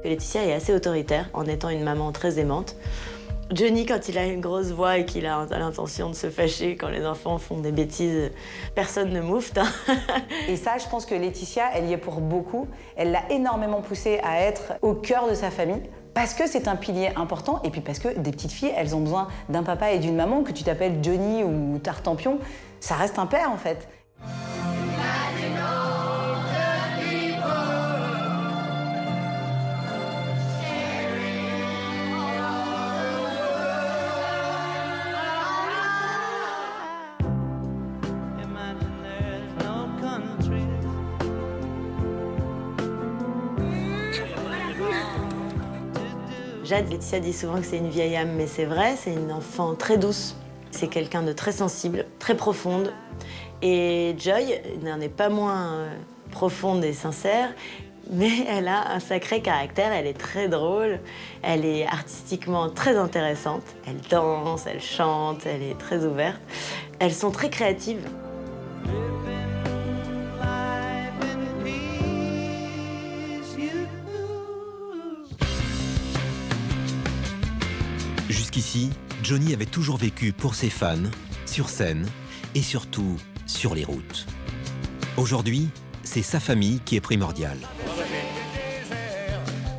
Laetitia est assez autoritaire, en étant une maman très aimante. Johnny, quand il a une grosse voix et qu'il a l'intention de se fâcher quand les enfants font des bêtises, personne ne moufte. Hein. Et ça, je pense que Laetitia, elle y est pour beaucoup. Elle l'a énormément poussé à être au cœur de sa famille, Parce que c'est un pilier important, et puis parce que des petites filles, elles ont besoin d'un papa et d'une maman, que tu t'appelles Johnny ou Tartampion, ça reste un père en fait. Jade, Laetitia dit souvent que c'est une vieille âme, mais c'est vrai, c'est une enfant très douce. C'est quelqu'un de très sensible, très profonde. Et Joy n'en est pas moins profonde et sincère, mais elle a un sacré caractère, elle est très drôle, elle est artistiquement très intéressante. Elle danse, elle chante, elle est très ouverte. Elles sont très créatives. Jusqu'ici, Johnny avait toujours vécu pour ses fans, sur scène et surtout sur les routes. Aujourd'hui, c'est sa famille qui est primordiale.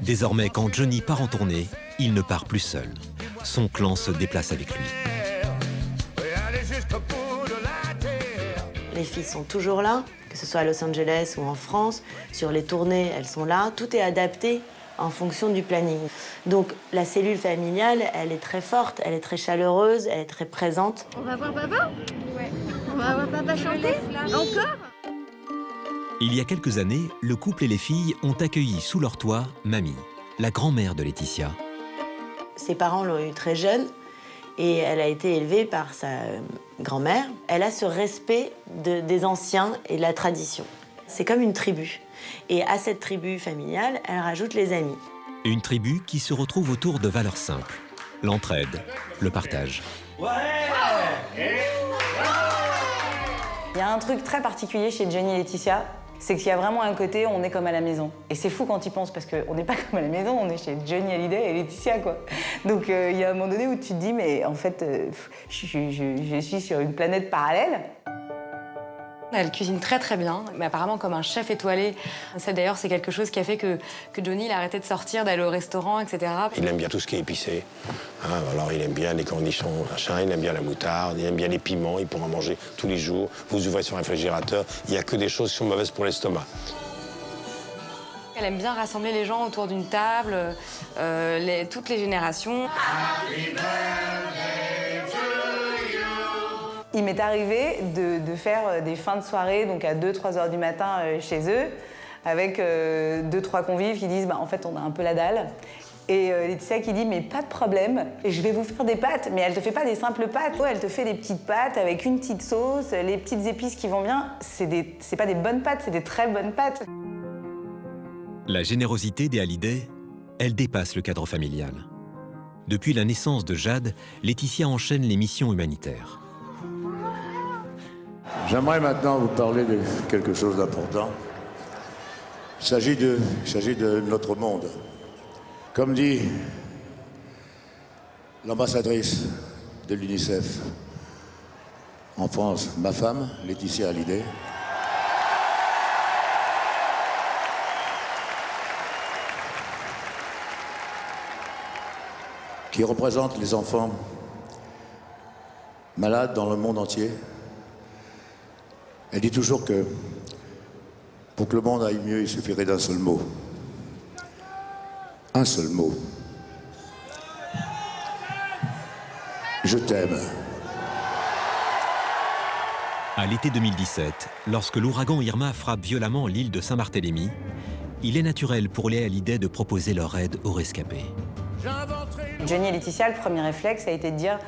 Désormais, quand Johnny part en tournée, il ne part plus seul. Son clan se déplace avec lui. Les filles sont toujours là, que ce soit à Los Angeles ou en France. Sur les tournées, elles sont là. Tout est adapté en fonction du planning. Donc la cellule familiale, elle est très forte, elle est très chaleureuse, elle est très présente. On va voir papa? Ouais. On va voir papa chanter? Encore? Il y a quelques années, le couple et les filles ont accueilli sous leur toit Mamie, la grand-mère de Laetitia. Ses parents l'ont eue très jeune et elle a été élevée par sa grand-mère. Elle a ce respect des anciens et de la tradition. C'est comme une tribu. Et à cette tribu familiale, elle rajoute les amis. Une tribu qui se retrouve autour de valeurs simples. L'entraide, le partage. Il y a un truc très particulier chez Johnny et Laetitia, c'est qu'il y a vraiment un côté on est comme à la maison. Et c'est fou quand tu y penses, parce qu'on n'est pas comme à la maison, on est chez Johnny Hallyday et Laetitia, quoi. Donc il y a un moment donné où tu te dis, mais en fait, je suis sur une planète parallèle. Elle cuisine très très bien, mais apparemment comme un chef étoilé. Ça d'ailleurs c'est quelque chose qui a fait que Johnny il a arrêté de sortir, d'aller au restaurant, etc. Il aime bien tout ce qui est épicé. Hein, alors il aime bien les cornichons, machin, il aime bien la moutarde, il aime bien les piments, il pourra en manger tous les jours. Vous ouvrez son réfrigérateur, il n'y a que des choses qui sont mauvaises pour l'estomac. Elle aime bien rassembler les gens autour d'une table, toutes les générations. Il m'est arrivé de faire des fins de soirée, donc à 2-3 heures du matin chez eux, avec 2-3 convives qui disent en fait on a un peu la dalle. Et Laetitia qui dit mais pas de problème, je vais vous faire des pâtes. Mais elle te fait pas des simples pâtes, elle te fait des petites pâtes avec une petite sauce, les petites épices qui vont bien. C'est pas des bonnes pâtes, c'est des très bonnes pâtes. La générosité des Hallyday, elle dépasse le cadre familial. Depuis la naissance de Jade, Laetitia enchaîne les missions humanitaires. J'aimerais maintenant vous parler de quelque chose d'important. Il s'agit de notre monde. Comme dit l'ambassadrice de l'UNICEF en France, ma femme, Laetitia Hallyday, qui représente les enfants malades dans le monde entier. Elle dit toujours que pour que le monde aille mieux, il suffirait d'un seul mot. Un seul mot. Je t'aime. À l'été 2017, lorsque l'ouragan Irma frappe violemment l'île de Saint-Barthélemy, il est naturel pour les Hallyday de proposer leur aide aux rescapés. Johnny et Laetitia, le premier réflexe a été de dire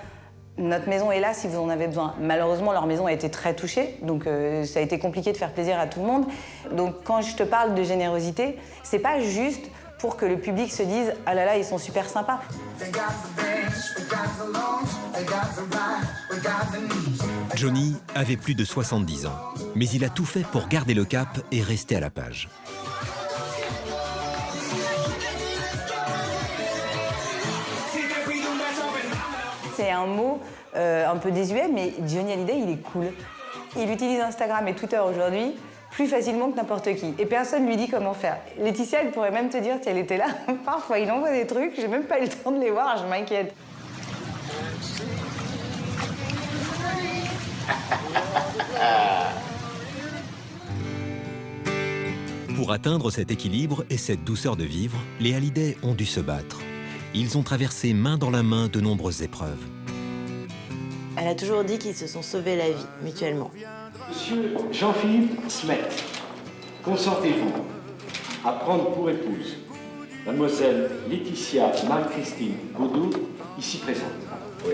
notre maison est là si vous en avez besoin. Malheureusement, leur maison a été très touchée, donc ça a été compliqué de faire plaisir à tout le monde. Donc quand je te parle de générosité, c'est pas juste pour que le public se dise « Ah là là, ils sont super sympas ». Johnny avait plus de 70 ans, mais il a tout fait pour garder le cap et rester à la page. C'est un mot un peu désuet, mais Johnny Hallyday, il est cool. Il utilise Instagram et Twitter aujourd'hui plus facilement que n'importe qui. Et personne lui dit comment faire. Laetitia, elle pourrait même te dire si elle était là. Parfois, il envoie des trucs, j'ai même pas eu le temps de les voir, je m'inquiète. Pour atteindre cet équilibre et cette douceur de vivre, les Hallyday ont dû se battre. Ils ont traversé main dans la main de nombreuses épreuves. Elle a toujours dit qu'ils se sont sauvés la vie, mutuellement. Monsieur Jean-Philippe Smet, consentez-vous à prendre pour épouse mademoiselle Laetitia Marie-Christine Godot, ici présente? Oui.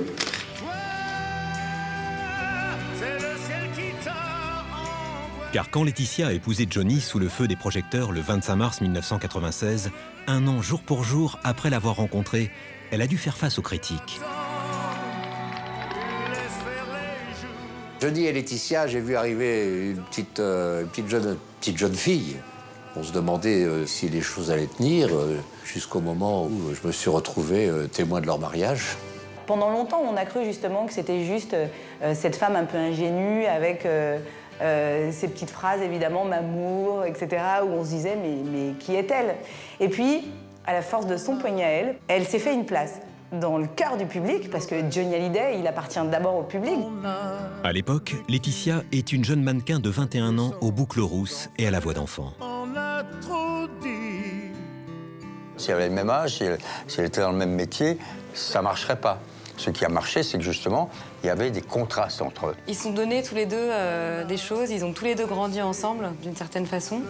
Car quand Laetitia a épousé Johnny sous le feu des projecteurs le 25 mars 1996, un an jour pour jour après l'avoir rencontré, elle a dû faire face aux critiques. Johnny et Laetitia, j'ai vu arriver une petite jeune fille. On se demandait si les choses allaient tenir, jusqu'au moment où je me suis retrouvé témoin de leur mariage. Pendant longtemps, on a cru justement que c'était juste cette femme un peu ingénue avec ces petites phrases, évidemment, m'amour, etc., où on se disait, mais qui est-elle? Et puis, à la force de son poignet à elle, elle s'est fait une place dans le cœur du public, parce que Johnny Hallyday, il appartient d'abord au public. À l'époque, Laetitia est une jeune mannequin de 21 ans aux boucles rousses et à la voix d'enfant. Si elle avait le même âge, si elle était dans le même métier, ça ne marcherait pas. Ce qui a marché, c'est que justement, il y avait des contrastes entre eux. Ils se sont donnés tous les deux des choses, ils ont tous les deux grandi ensemble, d'une certaine façon.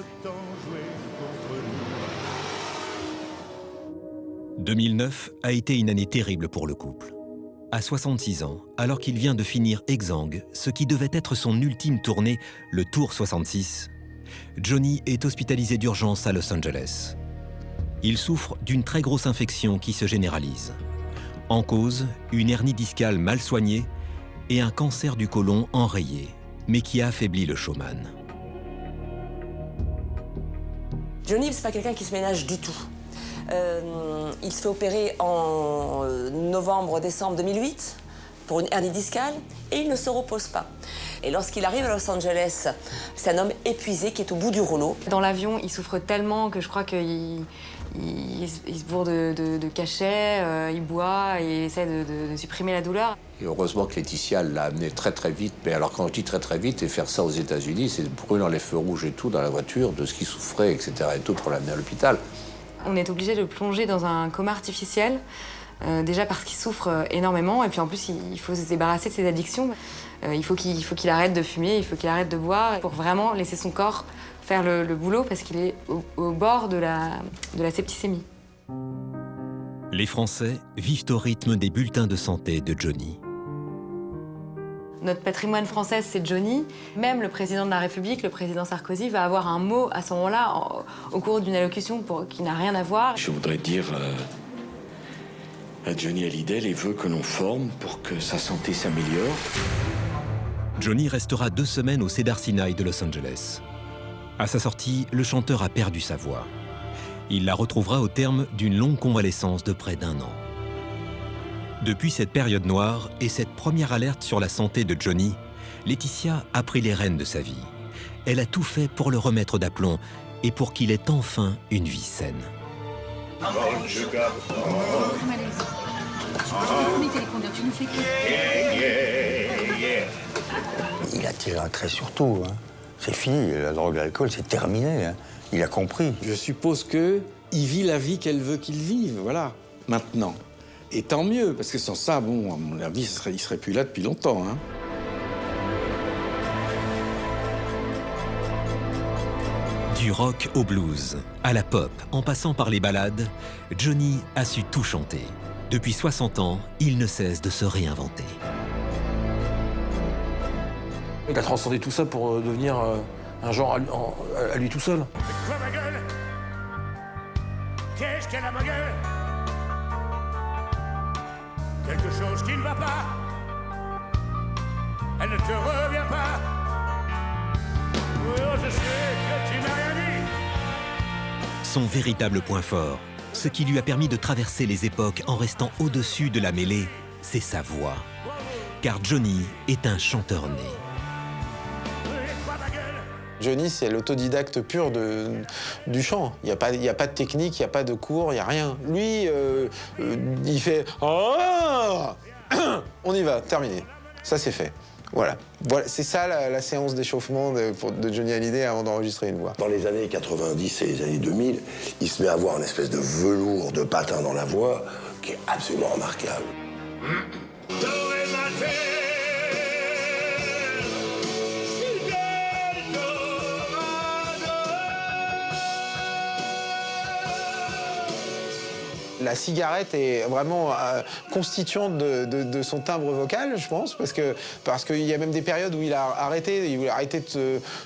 2009 a été une année terrible pour le couple. À 66 ans, alors qu'il vient de finir exsangue, ce qui devait être son ultime tournée, le Tour 66, Johnny est hospitalisé d'urgence à Los Angeles. Il souffre d'une très grosse infection qui se généralise. En cause, une hernie discale mal soignée et un cancer du côlon enrayé, mais qui a affaibli le showman. Johnny, c'est pas quelqu'un qui se ménage du tout. Il se fait opérer en novembre-décembre 2008 pour une hernie discale et il ne se repose pas. Et lorsqu'il arrive à Los Angeles, c'est un homme épuisé qui est au bout du rouleau. Dans l'avion, il souffre tellement que je crois qu'il se bourre de cachets, il boit et il essaie de supprimer la douleur. Et heureusement que Laetitia l'a amené très très vite. Mais alors quand je dis très très vite, et faire ça aux États-Unis, c'est brûlant les feux rouges et tout dans la voiture, de ce qu'il souffrait, etc. et tout pour l'amener à l'hôpital. On est obligé de le plonger dans un coma artificiel, déjà parce qu'il souffre énormément, et puis en plus il faut se débarrasser de ses addictions. Il faut qu'il arrête de fumer, il faut qu'il arrête de boire, pour vraiment laisser son corps faire le boulot, parce qu'il est au bord de la septicémie. Les Français vivent au rythme des bulletins de santé de Johnny. Notre patrimoine français, c'est Johnny. Même le président de la République, le président Sarkozy, va avoir un mot à ce moment-là, au cours d'une allocution qui n'a rien à voir. Je voudrais dire à Johnny Hallyday les vœux que l'on forme pour que sa santé s'améliore. Johnny restera 2 semaines au Cedars-Sinai de Los Angeles. À sa sortie, le chanteur a perdu sa voix. Il la retrouvera au terme d'une longue convalescence de près d'1 an. Depuis cette période noire et cette première alerte sur la santé de Johnny, Laetitia a pris les rênes de sa vie. Elle a tout fait pour le remettre d'aplomb et pour qu'il ait enfin une vie saine. Il a tiré un trait sur tout. Hein. C'est fini, la drogue et l'alcool, c'est terminé. Hein. Il a compris. Je suppose qu'il vit la vie qu'elle veut qu'il vive, voilà, maintenant. Et tant mieux, parce que sans ça, bon, à mon avis, il serait plus là depuis longtemps. Hein. Du rock au blues, à la pop, en passant par les ballades, Johnny a su tout chanter. Depuis 60 ans, il ne cesse de se réinventer. Il a transcendé tout ça pour devenir un genre à lui tout seul. Quoi ma gueule? Qu'est-ce qu'elle a ma gueule? Quelque chose qui ne va pas. Elle ne te revient pas. Oh, je sais que tu n'as rien dit. Son véritable point fort, ce qui lui a permis de traverser les époques en restant au-dessus de la mêlée, c'est sa voix. Car Johnny est un chanteur né. Johnny, c'est l'autodidacte pur du chant. Il n'y a pas de technique, il n'y a pas de cours, il n'y a rien. Lui, il fait « Ah !» On y va, terminé. Ça, c'est fait. Voilà. C'est ça la séance d'échauffement de Johnny Hallyday avant d'enregistrer une voix. Dans les années 90 et les années 2000, il se met à avoir une espèce de velours de patin dans la voix qui est absolument remarquable. La cigarette est vraiment constituante de son timbre vocal, je pense, parce qu'il y a même des périodes où il a arrêté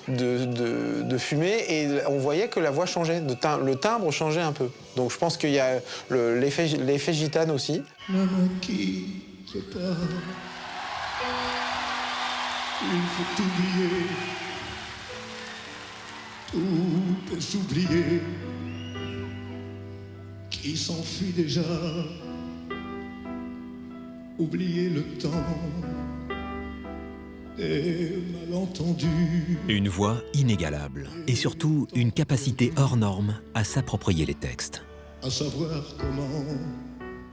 de fumer et on voyait que la voix changeait, le timbre changeait un peu. Donc je pense qu'il y a l'effet gitane aussi. Ne me quitte pas, il faut oublier, tout est oublié. Qui s'enfuit déjà, oublier le temps des malentendus. Une voix inégalable et surtout une capacité hors norme à s'approprier les textes. À savoir comment.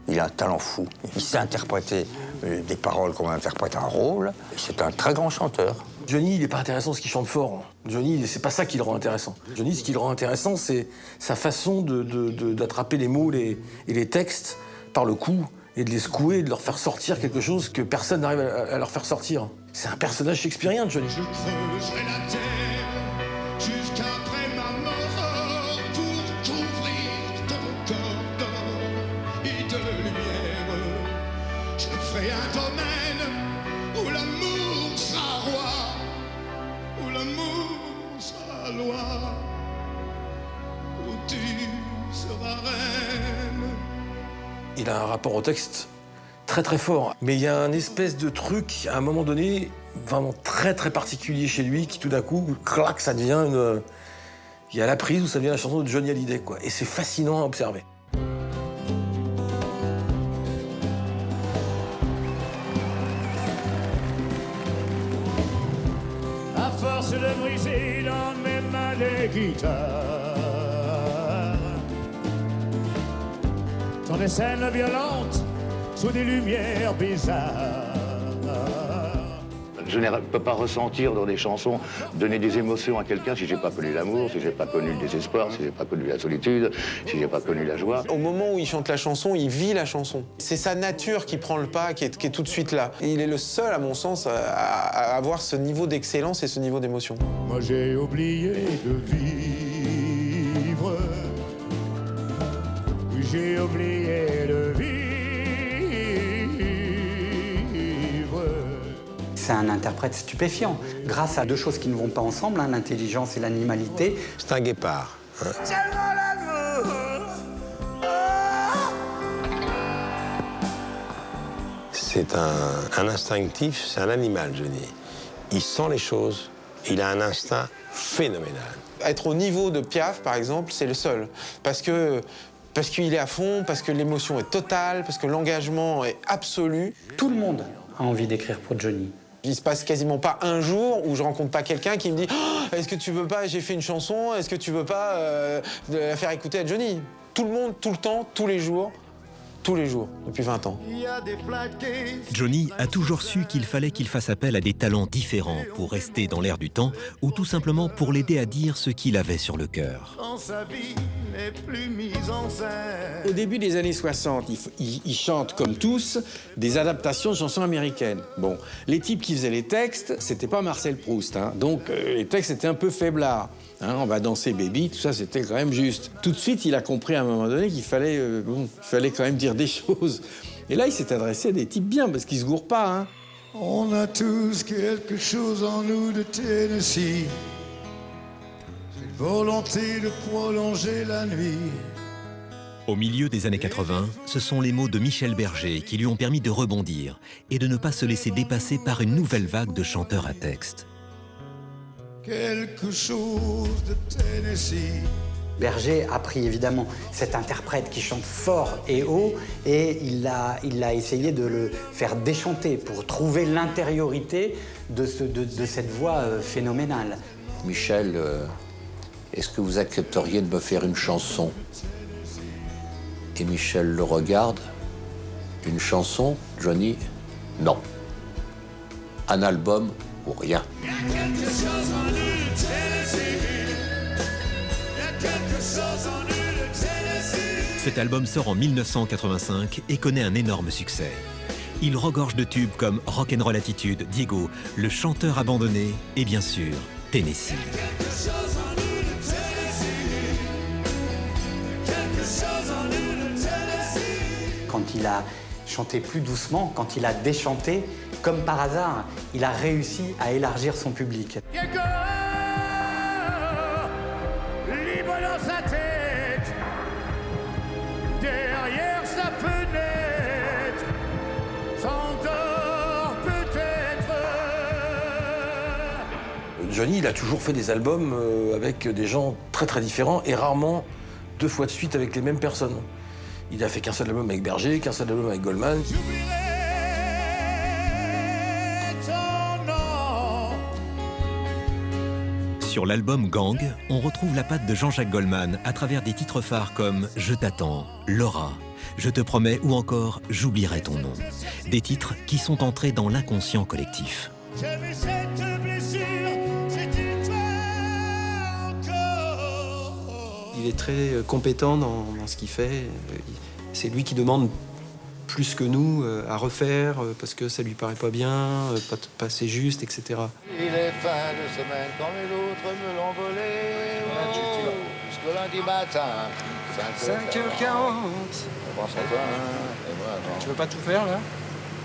Il a un talent fou. Il sait interpréter des paroles comme on interprète un rôle. C'est un très grand chanteur. Johnny, il n'est pas intéressant parce qu'il chante fort. Johnny, c'est pas ça qui le rend intéressant. Johnny, ce qui le rend intéressant, c'est sa façon d'attraper les mots et les textes par le cou et de les secouer, de leur faire sortir quelque chose que personne n'arrive à leur faire sortir. C'est un personnage shakespearien, Johnny. Je creuserai la terre jusqu'après ma mort pour t'ouvrir ton corps d'or et de lumière. Je ferai un domaine où l'amour sera roi. Où l'amour sera loi, où tu seras reine. Il a un rapport au texte très très fort, mais il y a un espèce de truc, à un moment donné, vraiment très très particulier chez lui, qui tout d'un coup, clac, ça devient une... Il y a la prise où ça devient la chanson de Johnny Hallyday, quoi. Et c'est fascinant à observer. À force de briser dans mes mains des guitares, dans des scènes violentes, sous des lumières bizarres. Je ne peux pas ressentir dans des chansons, donner des émotions à quelqu'un si j'ai pas connu l'amour, si j'ai pas connu le désespoir, si j'ai pas connu la solitude, si j'ai pas connu la joie. Au moment où il chante la chanson, il vit la chanson. C'est sa nature qui prend le pas, qui est tout de suite là. Il est le seul, à mon sens, à avoir ce niveau d'excellence et ce niveau d'émotion. Moi j'ai oublié de vivre, j'ai oublié de vivre. C'est un interprète stupéfiant, grâce à deux choses qui ne vont pas ensemble, hein, l'intelligence et l'animalité. C'est un guépard. Hein. C'est un instinctif, c'est un animal, Johnny. Il sent les choses, il a un instinct phénoménal. Être au niveau de Piaf, par exemple, c'est le seul. Parce qu'il est à fond, parce que l'émotion est totale, parce que l'engagement est absolu. Tout le monde a envie d'écrire pour Johnny. Il se passe quasiment pas un jour où je rencontre pas quelqu'un qui me dit oh, est-ce que tu veux pas, j'ai fait une chanson, est-ce que tu veux pas la faire écouter à Johnny? Tout le monde, tout le temps, tous les jours, depuis 20 ans. Johnny a toujours su qu'il fallait qu'il fasse appel à des talents différents pour rester dans l'air du temps ou tout simplement pour l'aider à dire ce qu'il avait sur le cœur. Sa vie n'est plus mise en scène. Au début des années 60, il chante comme tous des adaptations de chansons américaines. Bon, les types qui faisaient les textes, c'était pas Marcel Proust, hein, donc les textes étaient un peu faiblards. Hein, on va danser baby, tout ça c'était quand même juste. Tout de suite, il a compris à un moment donné qu'il fallait, fallait quand même dire des choses. Et là, il s'est adressé à des types bien, parce qu'ils se gourrent pas. Hein. On a tous quelque chose en nous de Tennessee. Cette volonté de prolonger la nuit. Au milieu des années 80, ce sont les mots de Michel Berger qui lui ont permis de rebondir et de ne pas se laisser dépasser par une nouvelle vague de chanteurs à texte. Quelque chose de Tennessee. Berger a pris évidemment cet interprète qui chante fort et haut et il a essayé de le faire déchanter pour trouver l'intériorité de cette voix phénoménale. Michel, est-ce que vous accepteriez de me faire une chanson? Et Michel le regarde. Une chanson, Johnny? Non. Un album ou rien. Cet album sort en 1985 et connaît un énorme succès. Il regorge de tubes comme Rock'n'Roll Attitude, Diego, Le chanteur abandonné et bien sûr, Tennessee. Quand il a chanté plus doucement, quand il a déchanté, comme par hasard, il a réussi à élargir son public. Libre dans sa tête, derrière sa fenêtre, s'endort peut-être. Johnny, il a toujours fait des albums avec des gens très très différents et rarement 2 fois de suite avec les mêmes personnes. Il a fait qu'un seul album avec Berger, qu'un seul album avec Goldman. Sur l'album Gang, on retrouve la patte de Jean-Jacques Goldman à travers des titres phares comme Je t'attends, Laura, Je te promets ou encore J'oublierai ton nom. Des titres qui sont entrés dans l'inconscient collectif. J'avais cette blessure, c'était toi encore. Il est très compétent dans ce qu'il fait. C'est lui qui demande plus que nous à refaire parce que ça lui paraît pas bien, pas assez juste, etc. Il est fin de semaine quand les autres me l'ont volé. Jusqu'au lundi matin. 5h40. Tu veux pas tout faire là?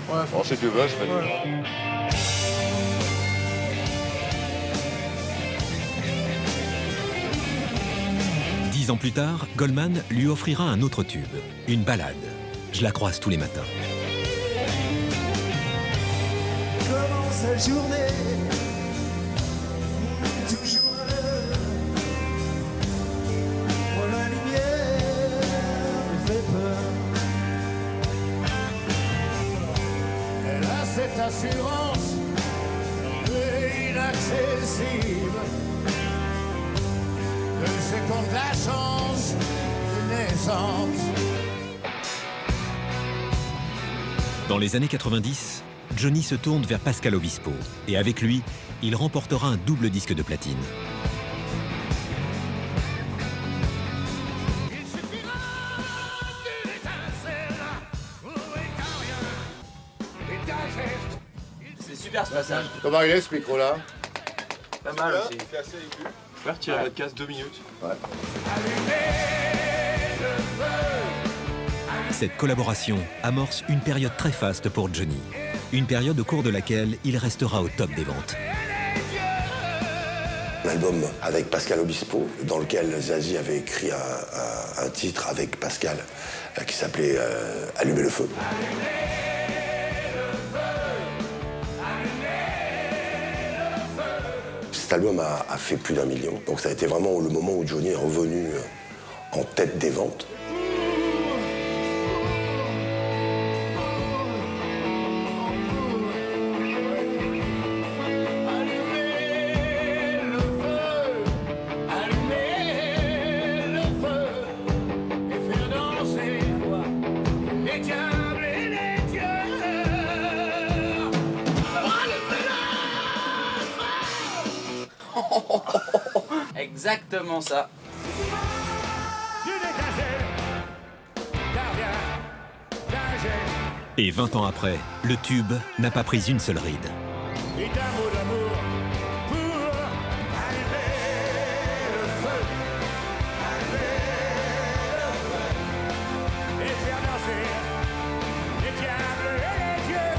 Ouais, bon, si tu veux, je fais du... 10 ans plus tard, Goldman lui offrira un autre tube, une ballade. Je la croise tous les matins. Commence la journée, toujours pour la lumière me fait peur. Elle a cette assurance inaccessible que c'est contre la chance de naissance. Dans les années 90, Johnny se tourne vers Pascal Obispo et avec lui, il remportera un double disque de platine. C'est super ce passage. Comment il est ce micro-là? Pas mal aussi. C'est assez aigu. Je vais retirer la casse 2 minutes. Ouais. Cette collaboration amorce une période très faste pour Johnny. Une période au cours de laquelle il restera au top des ventes. Un album avec Pascal Obispo, dans lequel Zazie avait écrit un titre avec Pascal qui s'appelait Allumer le feu. Cet album a fait plus d'1 million. Donc ça a été vraiment le moment où Johnny est revenu en tête des ventes. Exactement ça. Et 20 ans après, le tube n'a pas pris une seule ride. Et d'un mot d'amour pour allumer le feu, allumer le feu, et faire danser les diables et les dieux.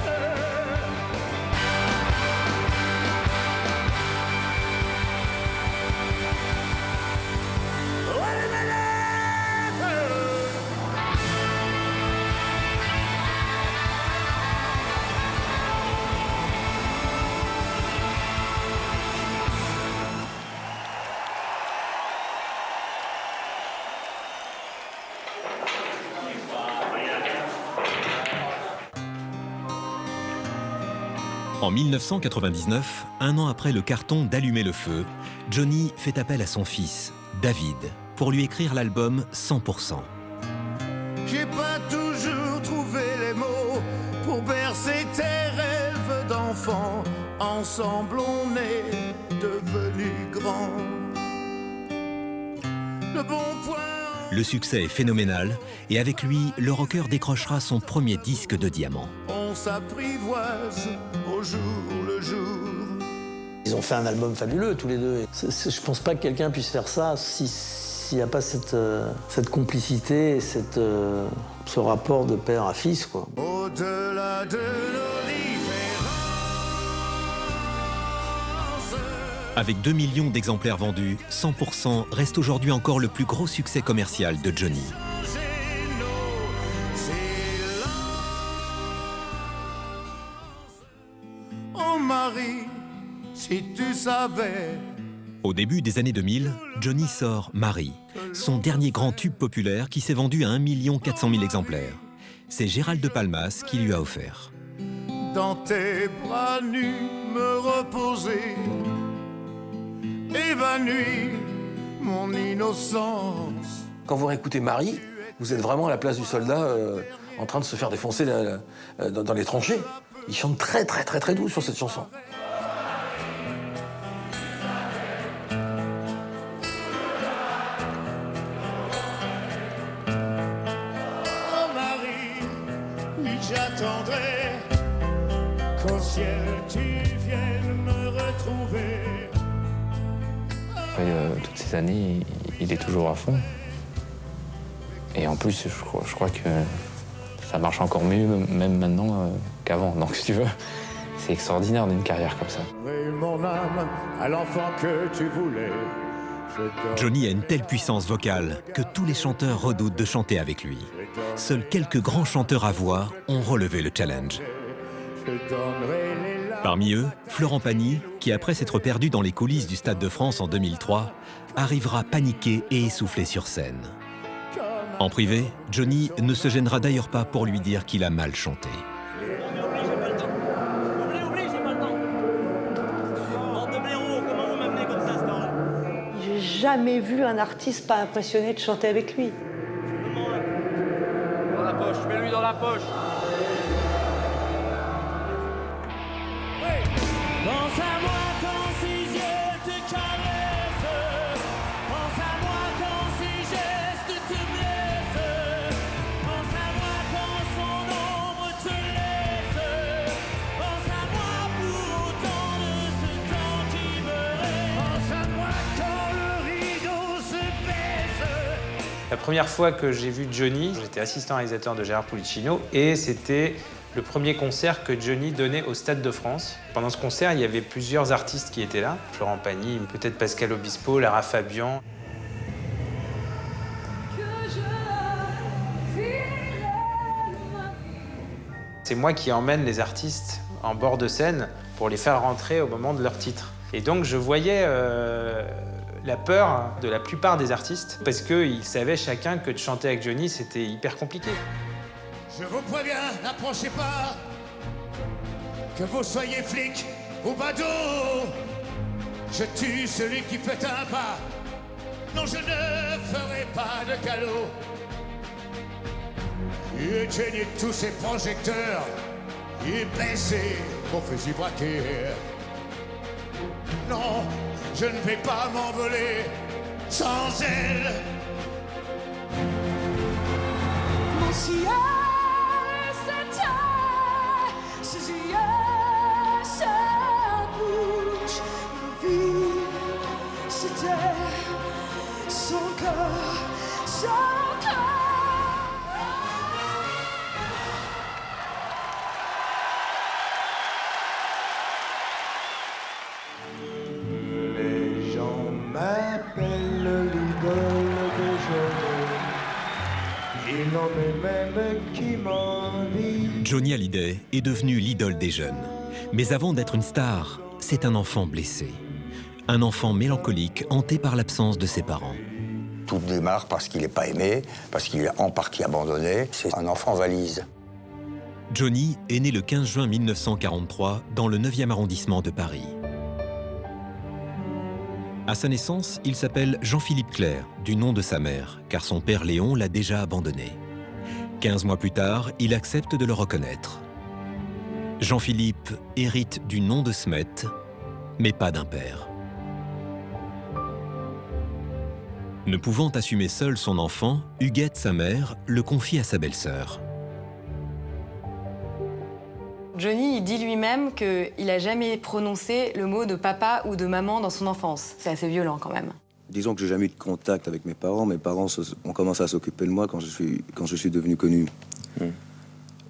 Oh, allumer le feu. En 1999, un an après le carton d'Allumer le feu, Johnny fait appel à son fils, David, pour lui écrire l'album 100%. J'ai pas toujours trouvé les mots pour bercer tes rêves d'enfant. Ensemble on est devenus grands. Le bon point. Le succès est phénoménal et avec lui, le rocker décrochera son premier disque de diamant. On s'apprivoise au jour le jour. Ils ont fait un album fabuleux tous les deux. Je pense pas que quelqu'un puisse faire ça s'il n'y a pas cette complicité, ce rapport de père à fils, quoi. Au-delà de nos différences. Avec 2 millions d'exemplaires vendus, 100% reste aujourd'hui encore le plus gros succès commercial de Johnny. Oh Marie, si tu savais. Au début des années 2000, Johnny sort Marie, son dernier grand tube populaire qui s'est vendu à 1 400 000 exemplaires. C'est Gérald de Palmas qui lui a offert. Dans tes bras nus me reposer, évanouir mon innocence. Quand vous réécoutez Marie, vous êtes vraiment à la place du soldat en train de se faire défoncer dans les tranchées. Il chante très très très très doux sur cette chanson. Oh Marie, oui j'attendrai qu'au ciel tu viennes me retrouver. Après toutes ces années, il est toujours à fond. Et en plus, je crois que ça marche encore mieux, même maintenant, qu'avant. Donc, si tu veux, c'est extraordinaire d'une carrière comme ça. Et mon âme à l'enfant que tu voulais. Johnny a une telle puissance vocale que tous les chanteurs redoutent de chanter avec lui. Seuls quelques grands chanteurs à voix ont relevé le challenge. Parmi eux, Florent Pagny, qui après s'être perdu dans les coulisses du Stade de France en 2003, arrivera paniqué et essoufflé sur scène. En privé, Johnny ne se gênera d'ailleurs pas pour lui dire qu'il a mal chanté. J'ai jamais vu un artiste pas impressionné de chanter avec lui. Dans la poche, mets-lui dans la poche. Pense à moi quand ses yeux te caressent. Pense à moi quand ses gestes te blessent. Pense à moi quand son ombre te laisse. Pense à moi pour autant de ce temps qui me reste. Pense à moi quand le rideau se baisse. La première fois que j'ai vu Johnny, j'étais assistant réalisateur de Gérard Pulicino et c'était le premier concert que Johnny donnait au Stade de France. Pendant ce concert, il y avait plusieurs artistes qui étaient là. Florent Pagny, peut-être Pascal Obispo, Lara Fabian. C'est moi qui emmène les artistes en bord de scène pour les faire rentrer au moment de leur titre. Et donc je voyais la peur de la plupart des artistes parce qu'ils savaient chacun que de chanter avec Johnny, c'était hyper compliqué. Je vous préviens, n'approchez pas. Que vous soyez flic ou badaud, je tue celui qui fait un pas. Non, je ne ferai pas de galop. Éteignez tous ces projecteurs et baissez vos fusils braqués. Non, je ne vais pas m'envoler sans elle. Mon ciel. Ses yeux, sa bouche, ma vie, c'était son corps, son corps. Les gens m'appellent l'idole de Johnny. Ils n'ont même qui m'envie. Johnny Hallyday est devenu l'idole des jeunes. Mais avant d'être une star, c'est un enfant blessé. Un enfant mélancolique, hanté par l'absence de ses parents. Tout démarre parce qu'il n'est pas aimé, parce qu'il est en partie abandonné. C'est un enfant valise. Johnny est né le 15 juin 1943 dans le 9e arrondissement de Paris. À sa naissance, il s'appelle Jean-Philippe Clerc, du nom de sa mère, car son père Léon l'a déjà abandonné. 15 mois plus tard, il accepte de le reconnaître. Jean-Philippe hérite du nom de Smet, mais pas d'un père. Ne pouvant assumer seul son enfant, Huguette, sa mère, le confie à sa belle-sœur. Johnny, il dit lui-même qu'il n'a jamais prononcé le mot de papa ou de maman dans son enfance. C'est assez violent quand même. Disons que j'ai jamais eu de contact avec mes parents. Mes parents ont commencé à s'occuper de moi quand je suis devenu connu.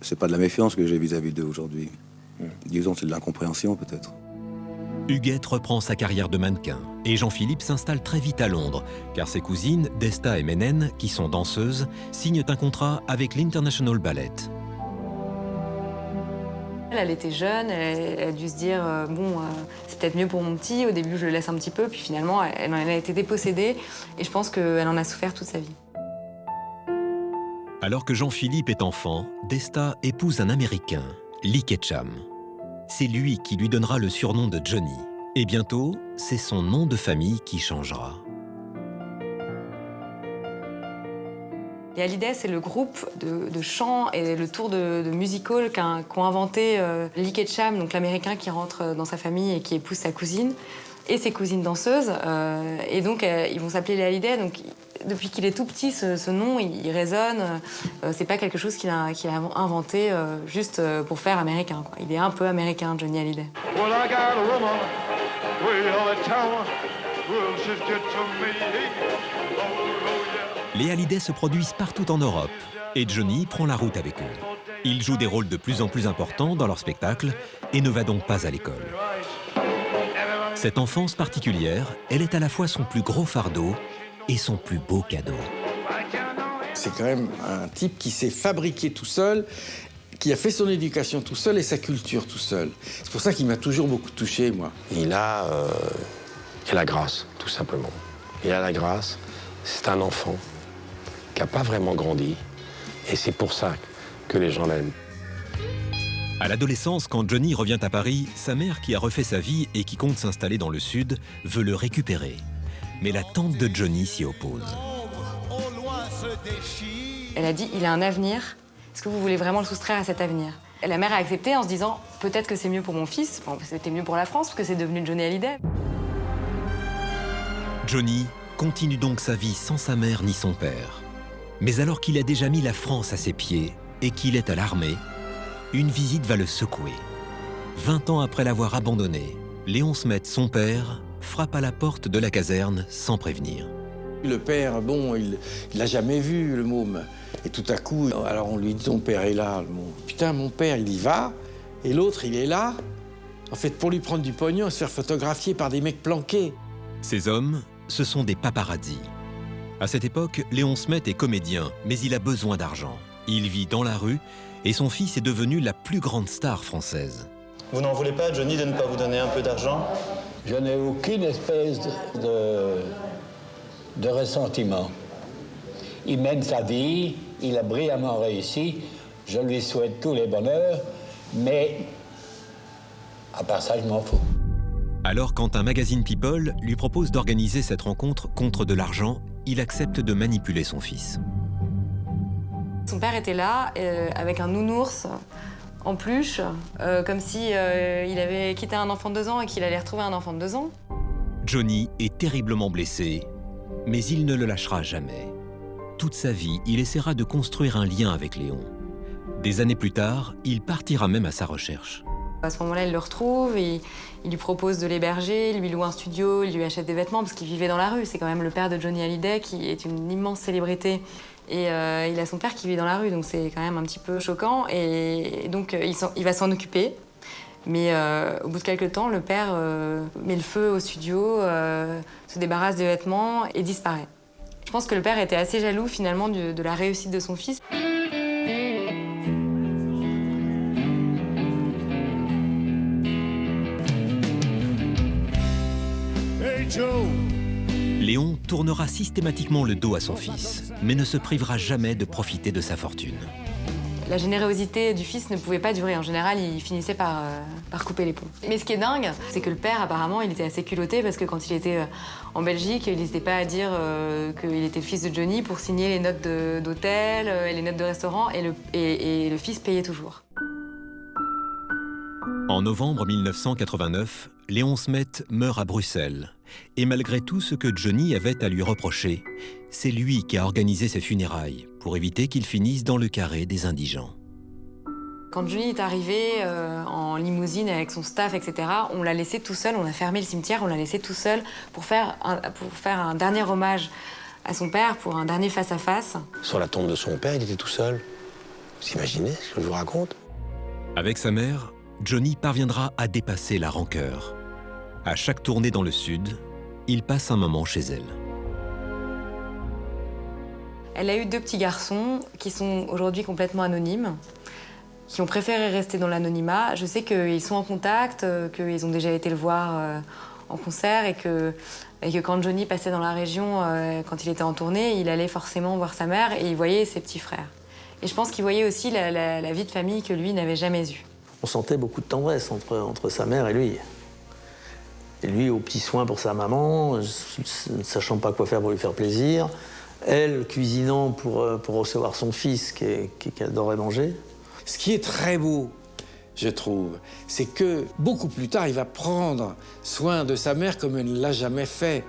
C'est pas de la méfiance que j'ai vis-à-vis d'eux aujourd'hui. Disons, c'est de l'incompréhension peut-être. Huguette reprend sa carrière de mannequin et Jean-Philippe s'installe très vite à Londres, car ses cousines, Desta et Ménène, qui sont danseuses, signent un contrat avec l'International Ballet. Elle était jeune, elle a dû se dire bon, c'est peut-être mieux pour mon petit. Au début, je le laisse un petit peu, puis finalement, elle a été dépossédée et je pense qu'elle en a souffert toute sa vie. Alors que Jean-Philippe est enfant, Desta épouse un Américain, Lee Ketchum. C'est lui qui lui donnera le surnom de Johnny. Et bientôt, c'est son nom de famille qui changera. Les Hallyday, c'est le groupe de chant et le tour de musical qu'ont inventé Lee Ketchum, donc l'Américain qui rentre dans sa famille et qui épouse sa cousine, et ses cousines danseuses. Et donc, ils vont s'appeler les Hallyday. Donc, depuis qu'il est tout petit, ce nom, il résonne. C'est pas quelque chose qu'il a inventé juste pour faire américain, quoi. Il est un peu américain, Johnny Hallyday. Well, I got a woman way over town. Well, she's good to me. Les Hallyday se produisent partout en Europe et Johnny prend la route avec eux. Il joue des rôles de plus en plus importants dans leurs spectacles et ne va donc pas à l'école. Cette enfance particulière, elle est à la fois son plus gros fardeau et son plus beau cadeau. C'est quand même un type qui s'est fabriqué tout seul, qui a fait son éducation tout seul et sa culture tout seul. C'est pour ça qu'il m'a toujours beaucoup touché, moi. Il a la grâce, tout simplement. Il a la grâce. C'est un enfant qui n'a pas vraiment grandi. Et c'est pour ça que les gens l'aiment. À l'adolescence, quand Johnny revient à Paris, sa mère, qui a refait sa vie et qui compte s'installer dans le Sud, veut le récupérer. Mais la tante de Johnny s'y oppose. Elle a dit « il a un avenir, est-ce que vous voulez vraiment le soustraire à cet avenir ?» La mère a accepté en se disant « peut-être que c'est mieux pour mon fils, bon, c'était mieux pour la France, parce que c'est devenu Johnny Hallyday. » Johnny continue donc sa vie sans sa mère ni son père. Mais alors qu'il a déjà mis la France à ses pieds et qu'il est à l'armée, une visite va le secouer. 20 ans après l'avoir abandonné, Léon Smet, son père, frappe à la porte de la caserne sans prévenir. Le père, bon, il l'a jamais vu, le môme. Et tout à coup, alors on lui dit « ton père est là ». Putain, mon père, il y va, et l'autre, il est là. En fait, pour lui prendre du pognon, se faire photographier par des mecs planqués. Ces hommes, ce sont des paparazzi. À cette époque, Léon Smet est comédien, mais il a besoin d'argent. Il vit dans la rue et son fils est devenu la plus grande star française. Vous n'en voulez pas, Johnny, de ne pas vous donner un peu d'argent? Je n'ai aucune espèce de ressentiment. Il mène sa vie, il a brillamment réussi, je lui souhaite tous les bonheurs, mais à part ça, je m'en fous. Alors, quand un magazine People lui propose d'organiser cette rencontre contre de l'argent, il accepte de manipuler son fils. Son père était là, avec un nounours en peluche, comme si il avait quitté un enfant de 2 ans et qu'il allait retrouver un enfant de 2 ans. Johnny est terriblement blessé, mais il ne le lâchera jamais. Toute sa vie, il essaiera de construire un lien avec Léon. Des années plus tard, il partira même à sa recherche. À ce moment-là, il le retrouve, et il lui propose de l'héberger, il lui loue un studio, il lui achète des vêtements parce qu'il vivait dans la rue. C'est quand même le père de Johnny Hallyday qui est une immense célébrité. Et il a son père qui vit dans la rue, donc c'est quand même un petit peu choquant. Et donc il va s'en occuper. Mais au bout de quelques temps, le père met le feu au studio, se débarrasse des vêtements et disparaît. Je pense que le père était assez jaloux finalement de la réussite de son fils. Léon tournera systématiquement le dos à son fils, mais ne se privera jamais de profiter de sa fortune. La générosité du fils ne pouvait pas durer. En général, il finissait par couper les ponts. Mais ce qui est dingue, c'est que le père, apparemment, il était assez culotté parce que quand il était en Belgique, il n'hésitait pas à dire qu'il était le fils de Johnny pour signer les notes d'hôtel et les notes de restaurant, et le fils payait toujours. En novembre 1989, Léon Smet meurt à Bruxelles. Et malgré tout ce que Johnny avait à lui reprocher, c'est lui qui a organisé ses funérailles pour éviter qu'il finisse dans le carré des indigents. Quand Johnny est arrivé en limousine avec son staff, etc., on l'a laissé tout seul, on a fermé le cimetière, on l'a laissé tout seul pour faire un dernier hommage à son père, pour un dernier face-à-face. Sur la tombe de son père, il était tout seul. Vous imaginez ce que je vous raconte? Avec sa mère, Johnny parviendra à dépasser la rancœur. À chaque tournée dans le Sud, il passe un moment chez elle. Elle a eu 2 petits garçons qui sont aujourd'hui complètement anonymes, qui ont préféré rester dans l'anonymat. Je sais qu'ils sont en contact, qu'ils ont déjà été le voir en concert et que quand Johnny passait dans la région, quand il était en tournée, il allait forcément voir sa mère et il voyait ses petits frères. Et je pense qu'il voyait aussi la vie de famille que lui n'avait jamais eue. On sentait beaucoup de tendresse entre sa mère et lui. Et lui, aux petits soins pour sa maman, ne sachant pas quoi faire pour lui faire plaisir. Elle, cuisinant pour recevoir son fils qui adorait manger. Ce qui est très beau, je trouve, c'est que beaucoup plus tard, il va prendre soin de sa mère comme il ne l'a jamais fait.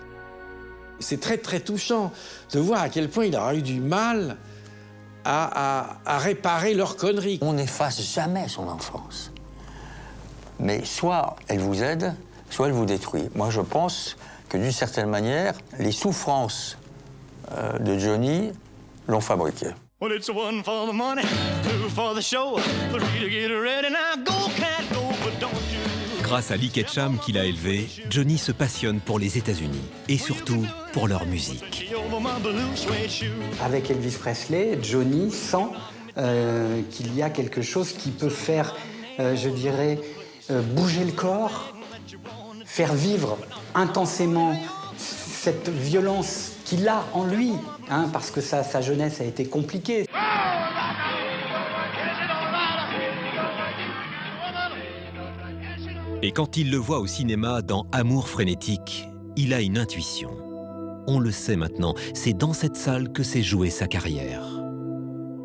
C'est très, très touchant de voir à quel point il aura eu du mal à réparer leurs conneries. On n'efface jamais son enfance. Mais soit elle vous aide, soit elle vous détruit. Moi, je pense que d'une certaine manière, les souffrances de Johnny l'ont fabriqué. Well, it's 1 for the money, 2 for the show, 3 to get ready. Now go, cat, go, but don't you... Grâce à Lee Ketchum qu'il a élevé, Johnny se passionne pour les États-Unis et surtout pour leur musique. Avec Elvis Presley, Johnny sent qu'il y a quelque chose qui peut faire, je dirais, bouger le corps, faire vivre intensément cette violence qu'il a en lui, hein, parce que sa jeunesse a été compliquée. Et quand il le voit au cinéma dans Amour frénétique, il a une intuition. On le sait maintenant, c'est dans cette salle que s'est jouée sa carrière.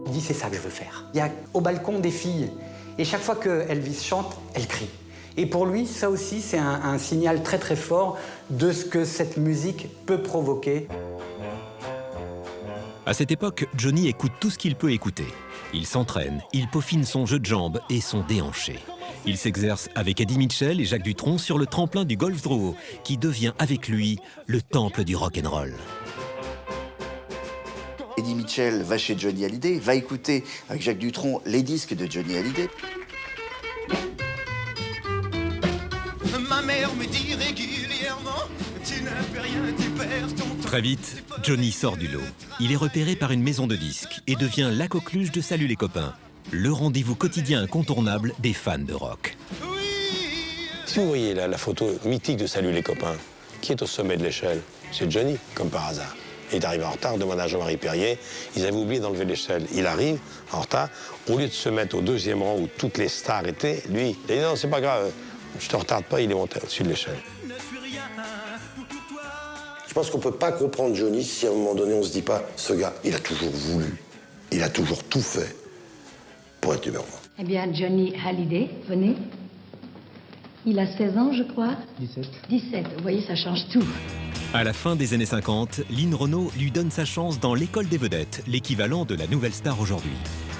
Il dit, c'est ça que je veux faire. Il y a au balcon des filles, et chaque fois que Elvis chante, elle crie. Et pour lui, ça aussi, c'est un signal très très fort de ce que cette musique peut provoquer. À cette époque, Johnny écoute tout ce qu'il peut écouter. Il s'entraîne, il peaufine son jeu de jambes et son déhanché. Il s'exerce avec Eddie Mitchell et Jacques Dutronc sur le tremplin du Golf Drouot, qui devient avec lui le temple du rock'n'roll. Eddie Mitchell va chez Johnny Hallyday, va écouter avec Jacques Dutronc les disques de Johnny Hallyday. Ma mère me dit régulièrement, tu n'as plus rien, tu perds ton temps. Très vite, Johnny sort du lot. Il est repéré par une maison de disques et devient la coqueluche de Salut les copains, le rendez-vous quotidien incontournable des fans de rock. Si vous voyez la photo mythique de Salut les copains, qui est au sommet de l'échelle? C'est Johnny, comme par hasard. Il est arrivé en retard, demande à Jean-Marie Perrier. Ils avaient oublié d'enlever l'échelle. Il arrive en retard. Au lieu de se mettre au 2e rang où toutes les stars étaient, lui, il a dit non, c'est pas grave, je te retarde pas, il est monté au-dessus de l'échelle. Je pense qu'on ne peut pas comprendre Johnny si à un moment donné on se dit pas, ce gars, il a toujours voulu, il a toujours tout fait pour être numéro 1. Eh bien, Johnny Hallyday, venez. Il a 16 ans, je crois. 17. 17, vous voyez, ça change tout. À la fin des années 50, Lynn Renaud lui donne sa chance dans l'École des vedettes, l'équivalent de la Nouvelle Star aujourd'hui.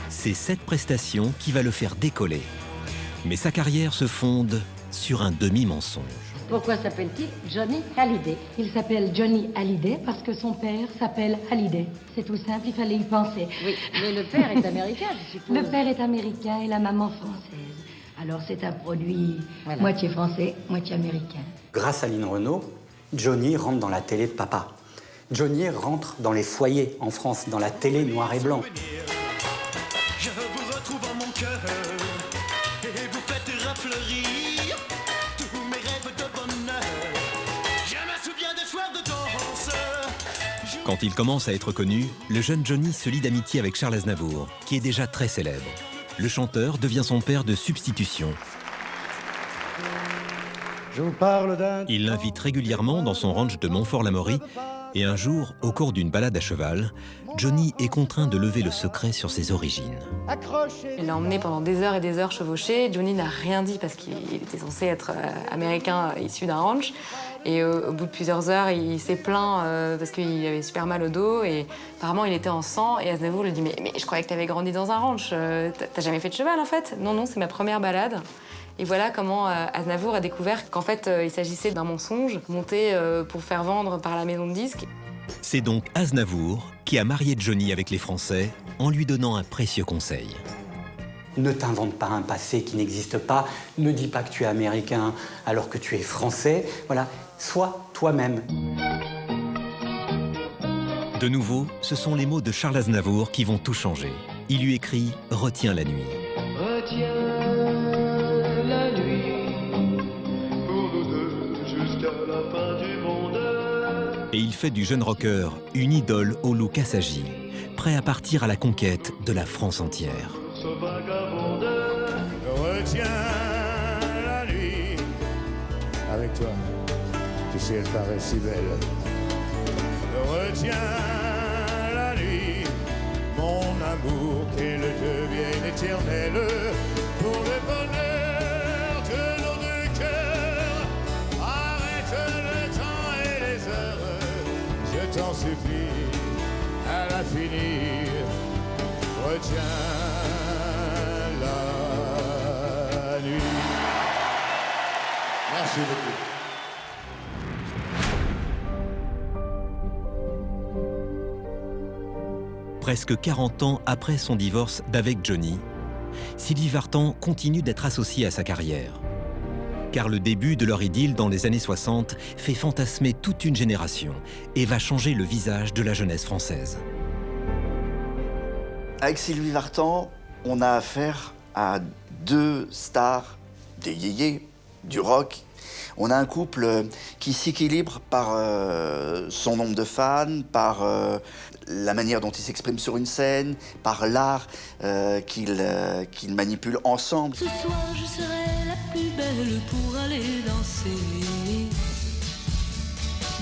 C'est cette prestation qui va le faire décoller. Mais sa carrière se fonde sur un demi-mensonge. Pourquoi s'appelle-t-il Johnny Hallyday? Il s'appelle Johnny Hallyday parce que son père s'appelle Hallyday. C'est tout simple, il fallait y penser. Oui, mais le père est américain, je suppose. Le père est américain et la maman française. Alors c'est un produit moitié français, moitié américain. Grâce à Lynn Renaud, Johnny rentre dans la télé de papa. Johnny rentre dans les foyers en France, dans la télé noir et blanc. Je vous retrouve en mon cœur et vous faites rafleurir tous mes rêves de bonheur. Je me souviens des soirs de danse. Quand il commence à être connu, le jeune Johnny se lie d'amitié avec Charles Aznavour, qui est déjà très célèbre. Le chanteur devient son père de substitution. Il l'invite régulièrement dans son ranch de Montfort-l'Amaury et un jour, au cours d'une balade à cheval, Johnny est contraint de lever le secret sur ses origines. Il l'a emmené pendant des heures et des heures chevaucher. Johnny n'a rien dit parce qu'il était censé être américain issu d'un ranch. Et au bout de plusieurs heures, il s'est plaint parce qu'il avait super mal au dos et apparemment il était en sang. Et Aznavour lui dit mais je croyais que tu avais grandi dans un ranch, t'as jamais fait de cheval en fait? Non, c'est ma première balade. Et voilà comment Aznavour a découvert qu'en fait il s'agissait d'un mensonge monté pour faire vendre par la maison de disques. C'est donc Aznavour qui a marié Johnny avec les Français en lui donnant un précieux conseil. Ne t'invente pas un passé qui n'existe pas, ne dis pas que tu es américain alors que tu es français, voilà, sois toi-même. De nouveau, ce sont les mots de Charles Aznavour qui vont tout changer. Il lui écrit « Retiens la nuit ». Retiens la nuit pour nous deux jusqu'à la fin du monde. Et il fait du jeune rocker une idole au look assagi, prêt à partir à la conquête de la France entière. Ce vagabond, retiens la nuit avec toi. Tu sais, elle paraît si belle. Retiens la nuit, mon amour, qu'elle devienne éternelle pour le bonheur de nos deux cœurs. Arrête le temps et les heures, je t'en supplie, à l'infini. Retiens la nuit. Merci beaucoup. Presque 40 ans après son divorce d'avec Johnny, Sylvie Vartan continue d'être associée à sa carrière. Car le début de leur idylle dans les années 60 fait fantasmer toute une génération et va changer le visage de la jeunesse française. Avec Sylvie Vartan, on a affaire à deux stars, des yéyés, du rock. On a un couple qui s'équilibre par son nombre de fans, par la manière dont ils s'expriment sur une scène, par l'art qu'ils manipulent ensemble. Ce soir, je serai la plus belle pour aller danser.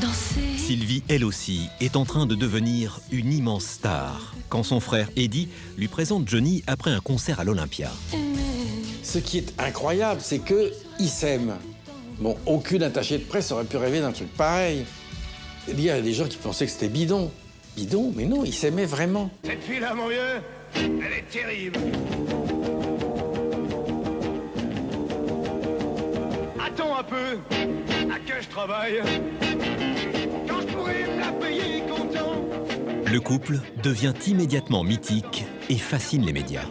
Danser. Sylvie, elle aussi, est en train de devenir une immense star quand son frère Eddie lui présente Johnny après un concert à l'Olympia. Ce qui est incroyable, c'est qu'ils s'aiment. Bon, aucune attachée de presse aurait pu rêver d'un truc pareil. Il y a des gens qui pensaient que c'était bidon. Bidon, mais non, ils s'aimaient vraiment. Cette fille-là, mon vieux, elle est terrible. Attends un peu, à que je travaille. Quand je pourrais me la payer content. Le couple devient immédiatement mythique et fascine les médias.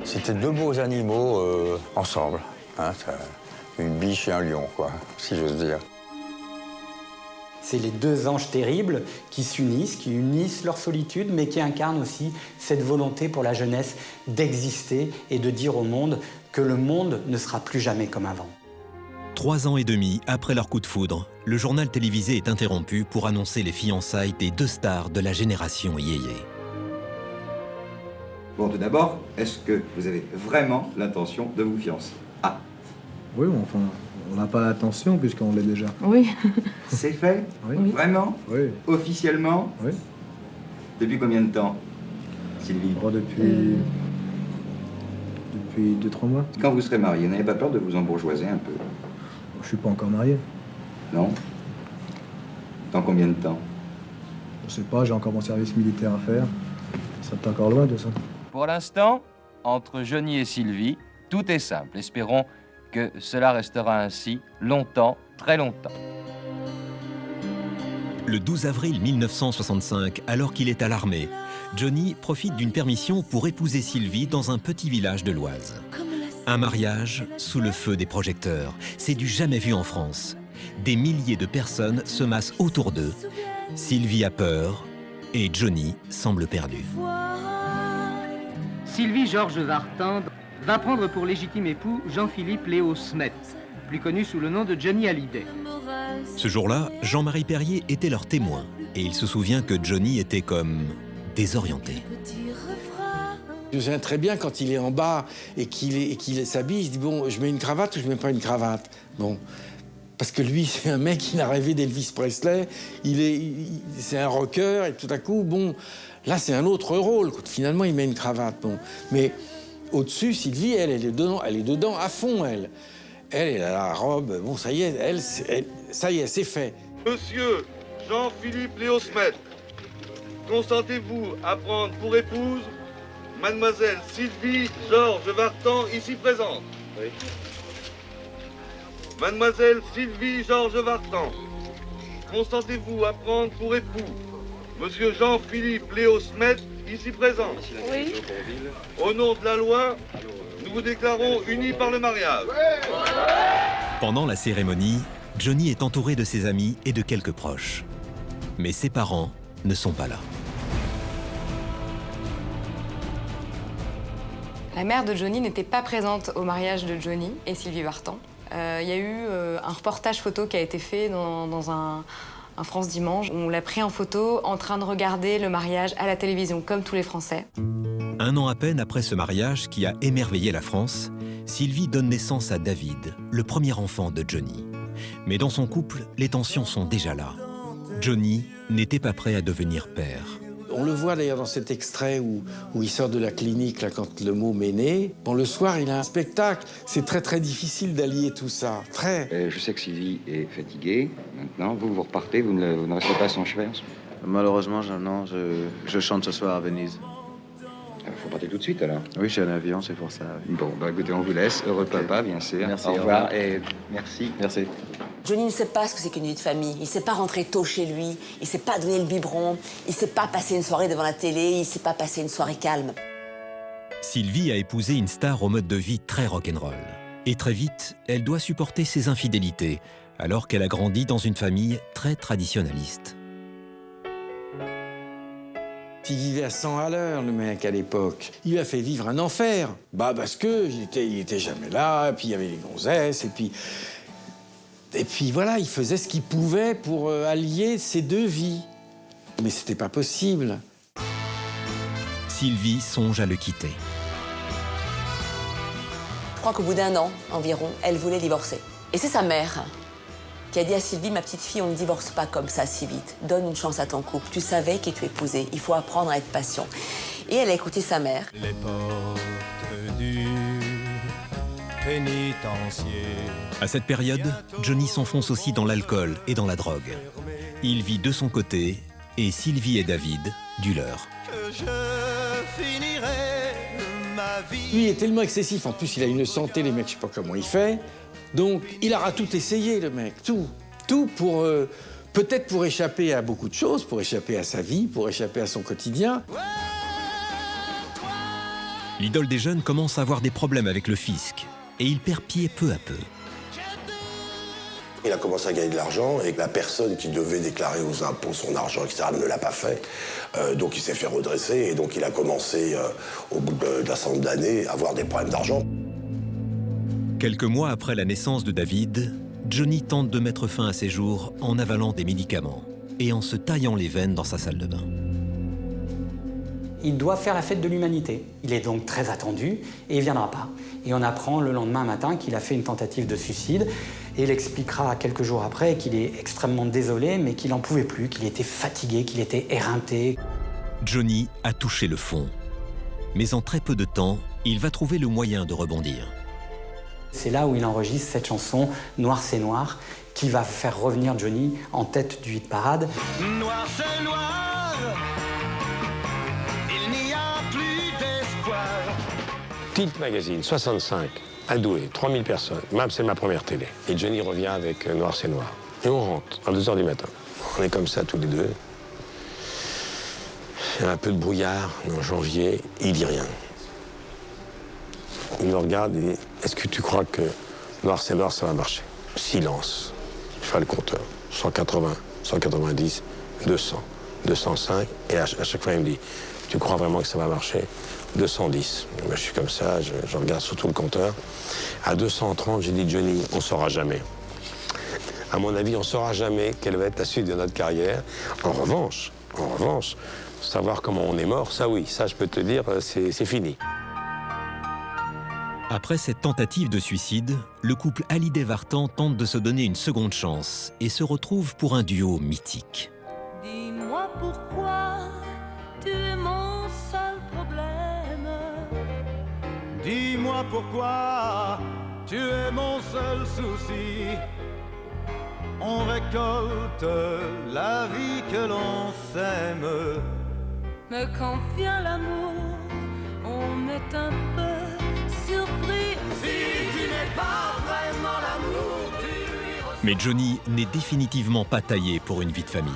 C'était deux beaux animaux ensemble. Hein, une biche et un lion, quoi, si j'ose dire. C'est les deux anges terribles qui s'unissent, qui unissent leur solitude, mais qui incarnent aussi cette volonté pour la jeunesse d'exister et de dire au monde que le monde ne sera plus jamais comme avant. 3 ans et demi après leur coup de foudre, le journal télévisé est interrompu pour annoncer les fiançailles des deux stars de la génération yéyé. Bon, tout d'abord, est-ce que vous avez vraiment l'intention de vous fiancer? Ah. Oui, enfin, on n'a pas l'intention puisqu'on l'est déjà. Oui. C'est fait? Oui. Vraiment? Oui. Officiellement? Oui. Depuis combien de temps, Sylvie? Oh, depuis 2-3 mois. Quand vous serez marié, n'avez pas peur de vous embourgeoiser un peu? Je suis pas encore marié. Non? Dans combien de temps? Je sais pas, j'ai encore mon service militaire à faire. Ça est encore loin de ça. Pour l'instant, entre Johnny et Sylvie, tout est simple. Espérons que cela restera ainsi longtemps, très longtemps. Le 12 avril 1965, alors qu'il est à l'armée, Johnny profite d'une permission pour épouser Sylvie dans un petit village de l'Oise. Un mariage sous le feu des projecteurs. C'est du jamais vu en France. Des milliers de personnes se massent autour d'eux. Sylvie a peur et Johnny semble perdu. Sylvie Georges Vartan va prendre pour légitime époux Jean-Philippe Léo Smet, plus connu sous le nom de Johnny Hallyday. Ce jour-là, Jean-Marie Perrier était leur témoin. et il se souvient que Johnny était comme désorienté. Je me souviens très bien quand il est en bas et qu'il s'habille, il se dit bon, je mets une cravate ou je mets pas une cravate. Bon, parce que lui, c'est un mec, il a rêvé d'Elvis Presley, c'est un rocker et tout à coup, bon, là c'est un autre rôle. Finalement, il met une cravate. Bon, mais au-dessus, Sylvie, elle est dedans à fond, elle. Elle a la robe. Bon, ça y est, ça y est, c'est fait. Monsieur Jean-Philippe Léo Smet, consentez-vous à prendre pour épouse Mademoiselle Sylvie Georges Vartan, ici présente? Oui. Mademoiselle Sylvie Georges Vartan, consentez-vous à prendre pour époux Monsieur Jean-Philippe Léo Smet, ici présent? Oui. Au nom de la loi, nous vous déclarons unis par le mariage. Pendant la cérémonie, Johnny est entouré de ses amis et de quelques proches. Mais ses parents ne sont pas là. La mère de Johnny n'était pas présente au mariage de Johnny et Sylvie Vartan. Il y a eu un reportage photo qui a été fait dans un France Dimanche. On l'a pris en photo en train de regarder le mariage à la télévision, comme tous les Français. Un an à peine après ce mariage qui a émerveillé la France, Sylvie donne naissance à David, le premier enfant de Johnny. Mais dans son couple, les tensions sont déjà là. Johnny n'était pas prêt à devenir père. On le voit d'ailleurs dans cet extrait où il sort de la clinique là, quand le môme est né. Bon, le soir, il a un spectacle. C'est très, très difficile d'allier tout ça. Très. Je sais que Sylvie est fatiguée. Maintenant, vous repartez, vous ne restez pas à son chevet? Malheureusement, non, je chante ce soir à Venise. Il faut partir tout de suite, alors? Oui, j'ai un avion, c'est pour ça. Oui. Bon, bah écoutez, on vous laisse. Heureux papa, bien sûr. Merci, au revoir et merci. Merci. Johnny ne sait pas ce que c'est qu'une vie de famille. Il ne sait pas rentrer tôt chez lui. Il ne sait pas donner le biberon. Il ne sait pas passer une soirée devant la télé. Il ne sait pas passer une soirée calme. Sylvie a épousé une star au mode de vie très rock'n'roll. Et très vite, elle doit supporter ses infidélités, alors qu'elle a grandi dans une famille très traditionnaliste. Il vivait à 100 à l'heure, le mec, à l'époque. Il lui a fait vivre un enfer. Bah, parce que il était jamais là, et puis il y avait les gonzesses, et puis voilà, il faisait ce qu'il pouvait pour allier ces deux vies. Mais c'était pas possible. Sylvie songe à le quitter. Je crois qu'au bout d'un an, environ, elle voulait divorcer. Et c'est sa mère qui a dit à Sylvie, ma petite fille, on ne divorce pas comme ça si vite. Donne une chance à ton couple. Tu savais qui tu épousais. Il faut apprendre à être patient. Et elle a écouté sa mère. Les portes du pénitencier. À cette période, Johnny s'enfonce aussi dans l'alcool et dans la drogue. Il vit de son côté et Sylvie et David du leur. Que je finirai ma vie. Lui, il est tellement excessif. En plus, il a une santé, les mecs, je sais pas comment il fait. Donc, il aura tout essayé, le mec, tout. Tout pour, peut-être pour échapper à beaucoup de choses, pour échapper à sa vie, pour échapper à son quotidien. L'idole des jeunes commence à avoir des problèmes avec le fisc et il perd pied peu à peu. Il a commencé à gagner de l'argent et la personne qui devait déclarer aux impôts son argent, etc., ne l'a pas fait. Donc il s'est fait redresser et donc il a commencé, au bout d'un certain nombre d'années, à avoir des problèmes d'argent. Quelques mois après la naissance de David, Johnny tente de mettre fin à ses jours en avalant des médicaments et en se taillant les veines dans sa salle de bain. Il doit faire la fête de l'humanité. Il est donc très attendu et il ne viendra pas. Et on apprend le lendemain matin qu'il a fait une tentative de suicide et il expliquera quelques jours après qu'il est extrêmement désolé mais qu'il n'en pouvait plus, qu'il était fatigué, qu'il était éreinté. Johnny a touché le fond. Mais en très peu de temps, il va trouver le moyen de rebondir. C'est là où il enregistre cette chanson « Noir c'est noir » qui va faire revenir Johnny en tête du hit parade. Noir c'est noir, il n'y a plus d'espoir. Tilt Magazine, 65, à Douai, 3000 personnes. C'est ma première télé. Et Johnny revient avec Noir c'est noir. Et on rentre à 2h du matin. On est comme ça tous les deux. Il y a un peu de brouillard en janvier, il dit rien. Il me regarde et dit, est-ce que tu crois que Noir c'est noir, ça va marcher? Silence. Je fais le compteur. 180, 190, 200, 205. Et à chaque fois, il me dit, tu crois vraiment que ça va marcher? 210. Moi, je suis comme ça, je regarde surtout le compteur. À 230, j'ai dit, Johnny, on ne saura jamais. À mon avis, on ne saura jamais quelle va être la suite de notre carrière. En revanche, savoir comment on est mort, ça oui, ça je peux te dire, c'est fini. Après cette tentative de suicide, le couple Hallyday-Vartan tente de se donner une seconde chance et se retrouve pour un duo mythique. Dis-moi pourquoi tu es mon seul problème. Dis-moi pourquoi tu es mon seul souci. On récolte la vie que l'on sème. Mais quand vient l'amour, on est un peu surpris. Si tu n'es pas vraiment l'amour, tu lui ressembles. Mais Johnny n'est définitivement pas taillé pour une vie de famille.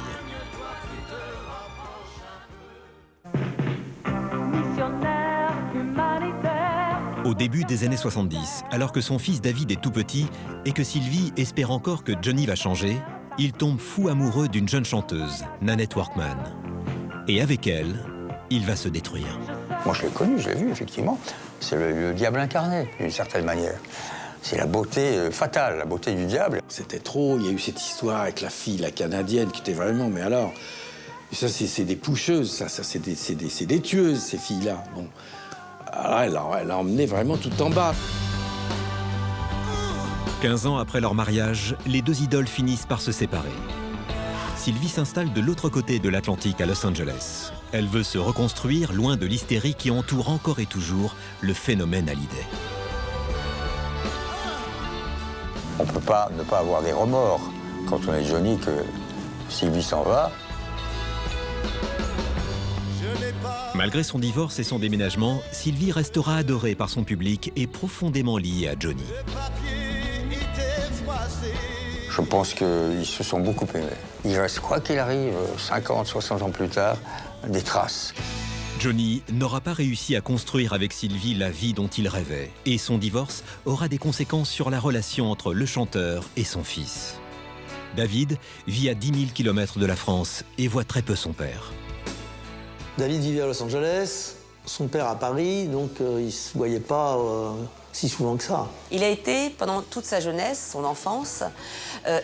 Missionnaire humanitaire. Au début des années 70, alors que son fils David est tout petit et que Sylvie espère encore que Johnny va changer, il tombe fou amoureux d'une jeune chanteuse, Nanette Workman. Et avec elle, il va se détruire. Moi, je l'ai connu, je l'ai vu, effectivement. C'est le diable incarné, d'une certaine manière. C'est la beauté fatale, la beauté du diable. C'était trop, il y a eu cette histoire avec la fille, la Canadienne, qui était vraiment, mais alors, ça c'est des pousseuses, ça c'est des tueuses, ces filles-là. Bon. Alors, elle a emmené vraiment tout en bas. 15 ans après leur mariage, les deux idoles finissent par se séparer. Sylvie s'installe de l'autre côté de l'Atlantique à Los Angeles. Elle veut se reconstruire loin de l'hystérie qui entoure encore et toujours le phénomène Hallyday. On ne peut pas ne pas avoir des remords quand on est Johnny que Sylvie s'en va. Malgré son divorce et son déménagement, Sylvie restera adorée par son public et profondément liée à Johnny. Je pense qu'ils se sont beaucoup aimés. Il reste, quoi qu'il arrive, 50, 60 ans plus tard, des traces. Johnny n'aura pas réussi à construire avec Sylvie la vie dont il rêvait, et son divorce aura des conséquences sur la relation entre le chanteur et son fils. David vit à 10 000 km de la France et voit très peu son père. David vivait à Los Angeles, son père à Paris, donc il ne se voyait pas si souvent que ça. Il a été, pendant toute sa jeunesse, son enfance,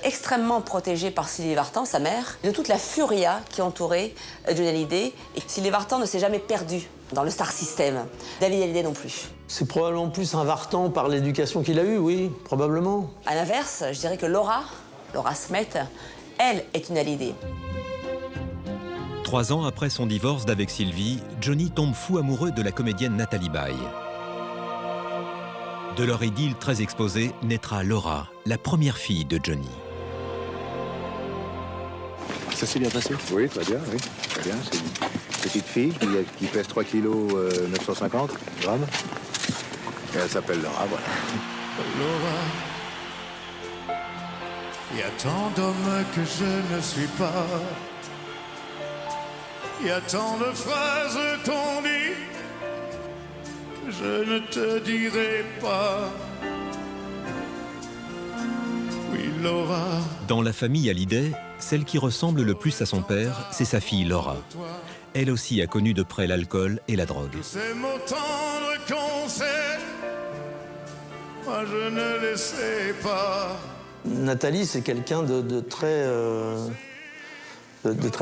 extrêmement protégé par Sylvie Vartan, sa mère, de toute la furia qui entourait Johnny Hallyday. Et Sylvie Vartan ne s'est jamais perdu dans le star system. David Hallyday non plus. C'est probablement plus un Vartan par l'éducation qu'il a eue, oui, probablement. À l'inverse, je dirais que Laura Smet, elle est une Hallyday. 3 ans après son divorce d'avec Sylvie, Johnny tombe fou amoureux de la comédienne Nathalie Baye. De leur idylle très exposée naîtra Laura, la première fille de Johnny. Ça s'est bien passé? Oui, très bien, oui. Très bien. C'est une petite fille qui pèse 3 kg 950 grammes. Et elle s'appelle Laura, voilà. Laura, il y a tant d'hommes que je ne suis pas. Il y a tant de phrases qu'on dit que je ne te dirai pas. Oui, Laura. Dans la famille Hallyday, celle qui ressemble le plus à son père, c'est sa fille Laura. Elle aussi a connu de près l'alcool et la drogue. Ces mots tendres qu'on sait, moi je ne les sais pas. Nathalie, c'est quelqu'un de très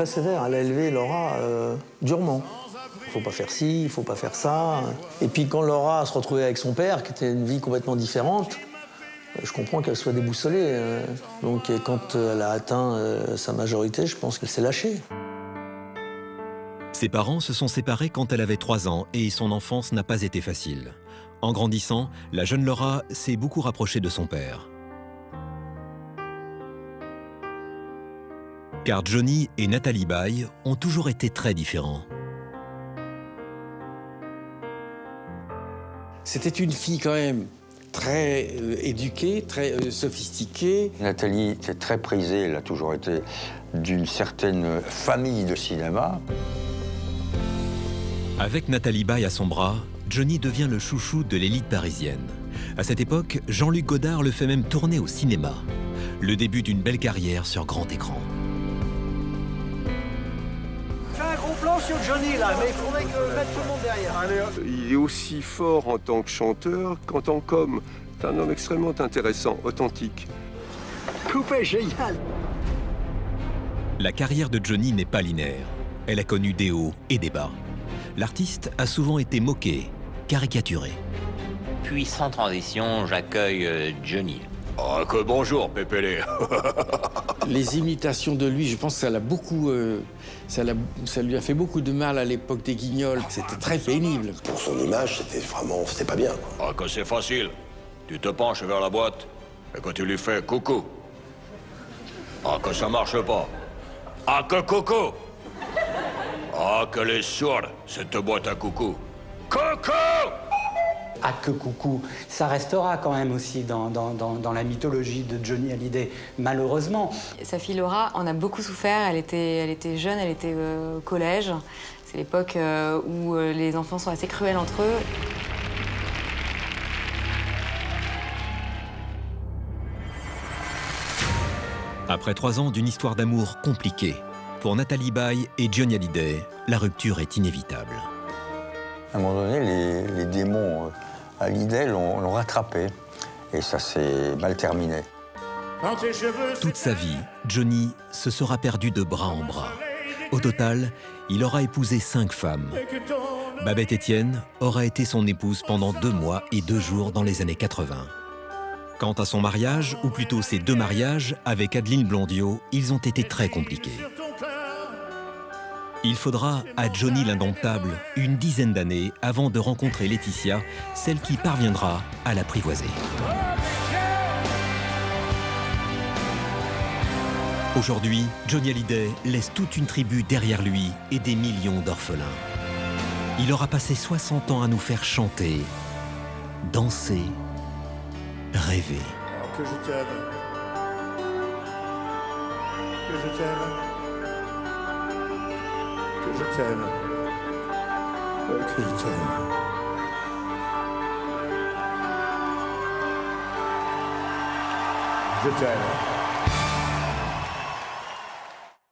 sévère. Elle a élevé Laura durement. Il ne faut pas faire ci, il ne faut pas faire ça. Et puis quand Laura se retrouvait avec son père, qui était une vie complètement différente, je comprends qu'elle soit déboussolée. Donc quand elle a atteint sa majorité, je pense qu'elle s'est lâchée. Ses parents se sont séparés quand elle avait 3 ans et son enfance n'a pas été facile. En grandissant, la jeune Laura s'est beaucoup rapprochée de son père. Car Johnny et Nathalie Baye ont toujours été très différents. C'était une fille quand même très éduquée, très sophistiquée. Nathalie était très prisée, elle a toujours été d'une certaine famille de cinéma. Avec Nathalie Baye à son bras, Johnny devient le chouchou de l'élite parisienne. À cette époque, Jean-Luc Godard le fait même tourner au cinéma. Le début d'une belle carrière sur grand écran. Fais un gros plan sur Johnny là, mais il faudrait mettre tout le monde derrière. Il est aussi fort en tant que chanteur qu'en tant qu'homme. C'est un homme extrêmement intéressant, authentique. Coupé, génial. La carrière de Johnny n'est pas linéaire. Elle a connu des hauts et des bas. L'artiste a souvent été moqué, caricaturé. Puis, sans transition, j'accueille Johnny. Oh, que bonjour, Pépélé. Les imitations de lui, je pense que ça l'a beaucoup... ça lui a fait beaucoup de mal à l'époque des Guignols. C'était très pénible. Pour son image, c'était pas bien, quoi. Ah, que c'est facile. Tu te penches vers la boîte et que tu lui fais coucou. Ah, que ça marche pas. Ah, que coucou. Ah, que les sourds, cette boîte à coucou. Coucou! Ah que coucou, ça restera quand même aussi dans la mythologie de Johnny Hallyday, malheureusement. Sa fille Laura en a beaucoup souffert, elle était jeune, elle était au collège. C'est l'époque où les enfants sont assez cruels entre eux. Après 3 ans d'une histoire d'amour compliquée, pour Nathalie Baye et Johnny Hallyday, la rupture est inévitable. À un moment donné, les démons Hallyday l'ont rattrapé. Et ça s'est mal terminé. Toute sa vie, Johnny se sera perdu de bras en bras. Au total, il aura épousé 5 femmes. Babette Etienne aura été son épouse pendant 2 mois et 2 jours dans les années 80. Quant à son mariage, ou plutôt ses 2 mariages, avec Adeline Blondiot, ils ont été très compliqués. Il faudra à Johnny l'indomptable une dizaine d'années avant de rencontrer Laetitia, celle qui parviendra à l'apprivoiser. Aujourd'hui, Johnny Hallyday laisse toute une tribu derrière lui et des millions d'orphelins. Il aura passé 60 ans à nous faire chanter, danser, rêver. Que je t'aime. Que je t'aime. Que je t'aime. Que je t'aime. Je t'aime.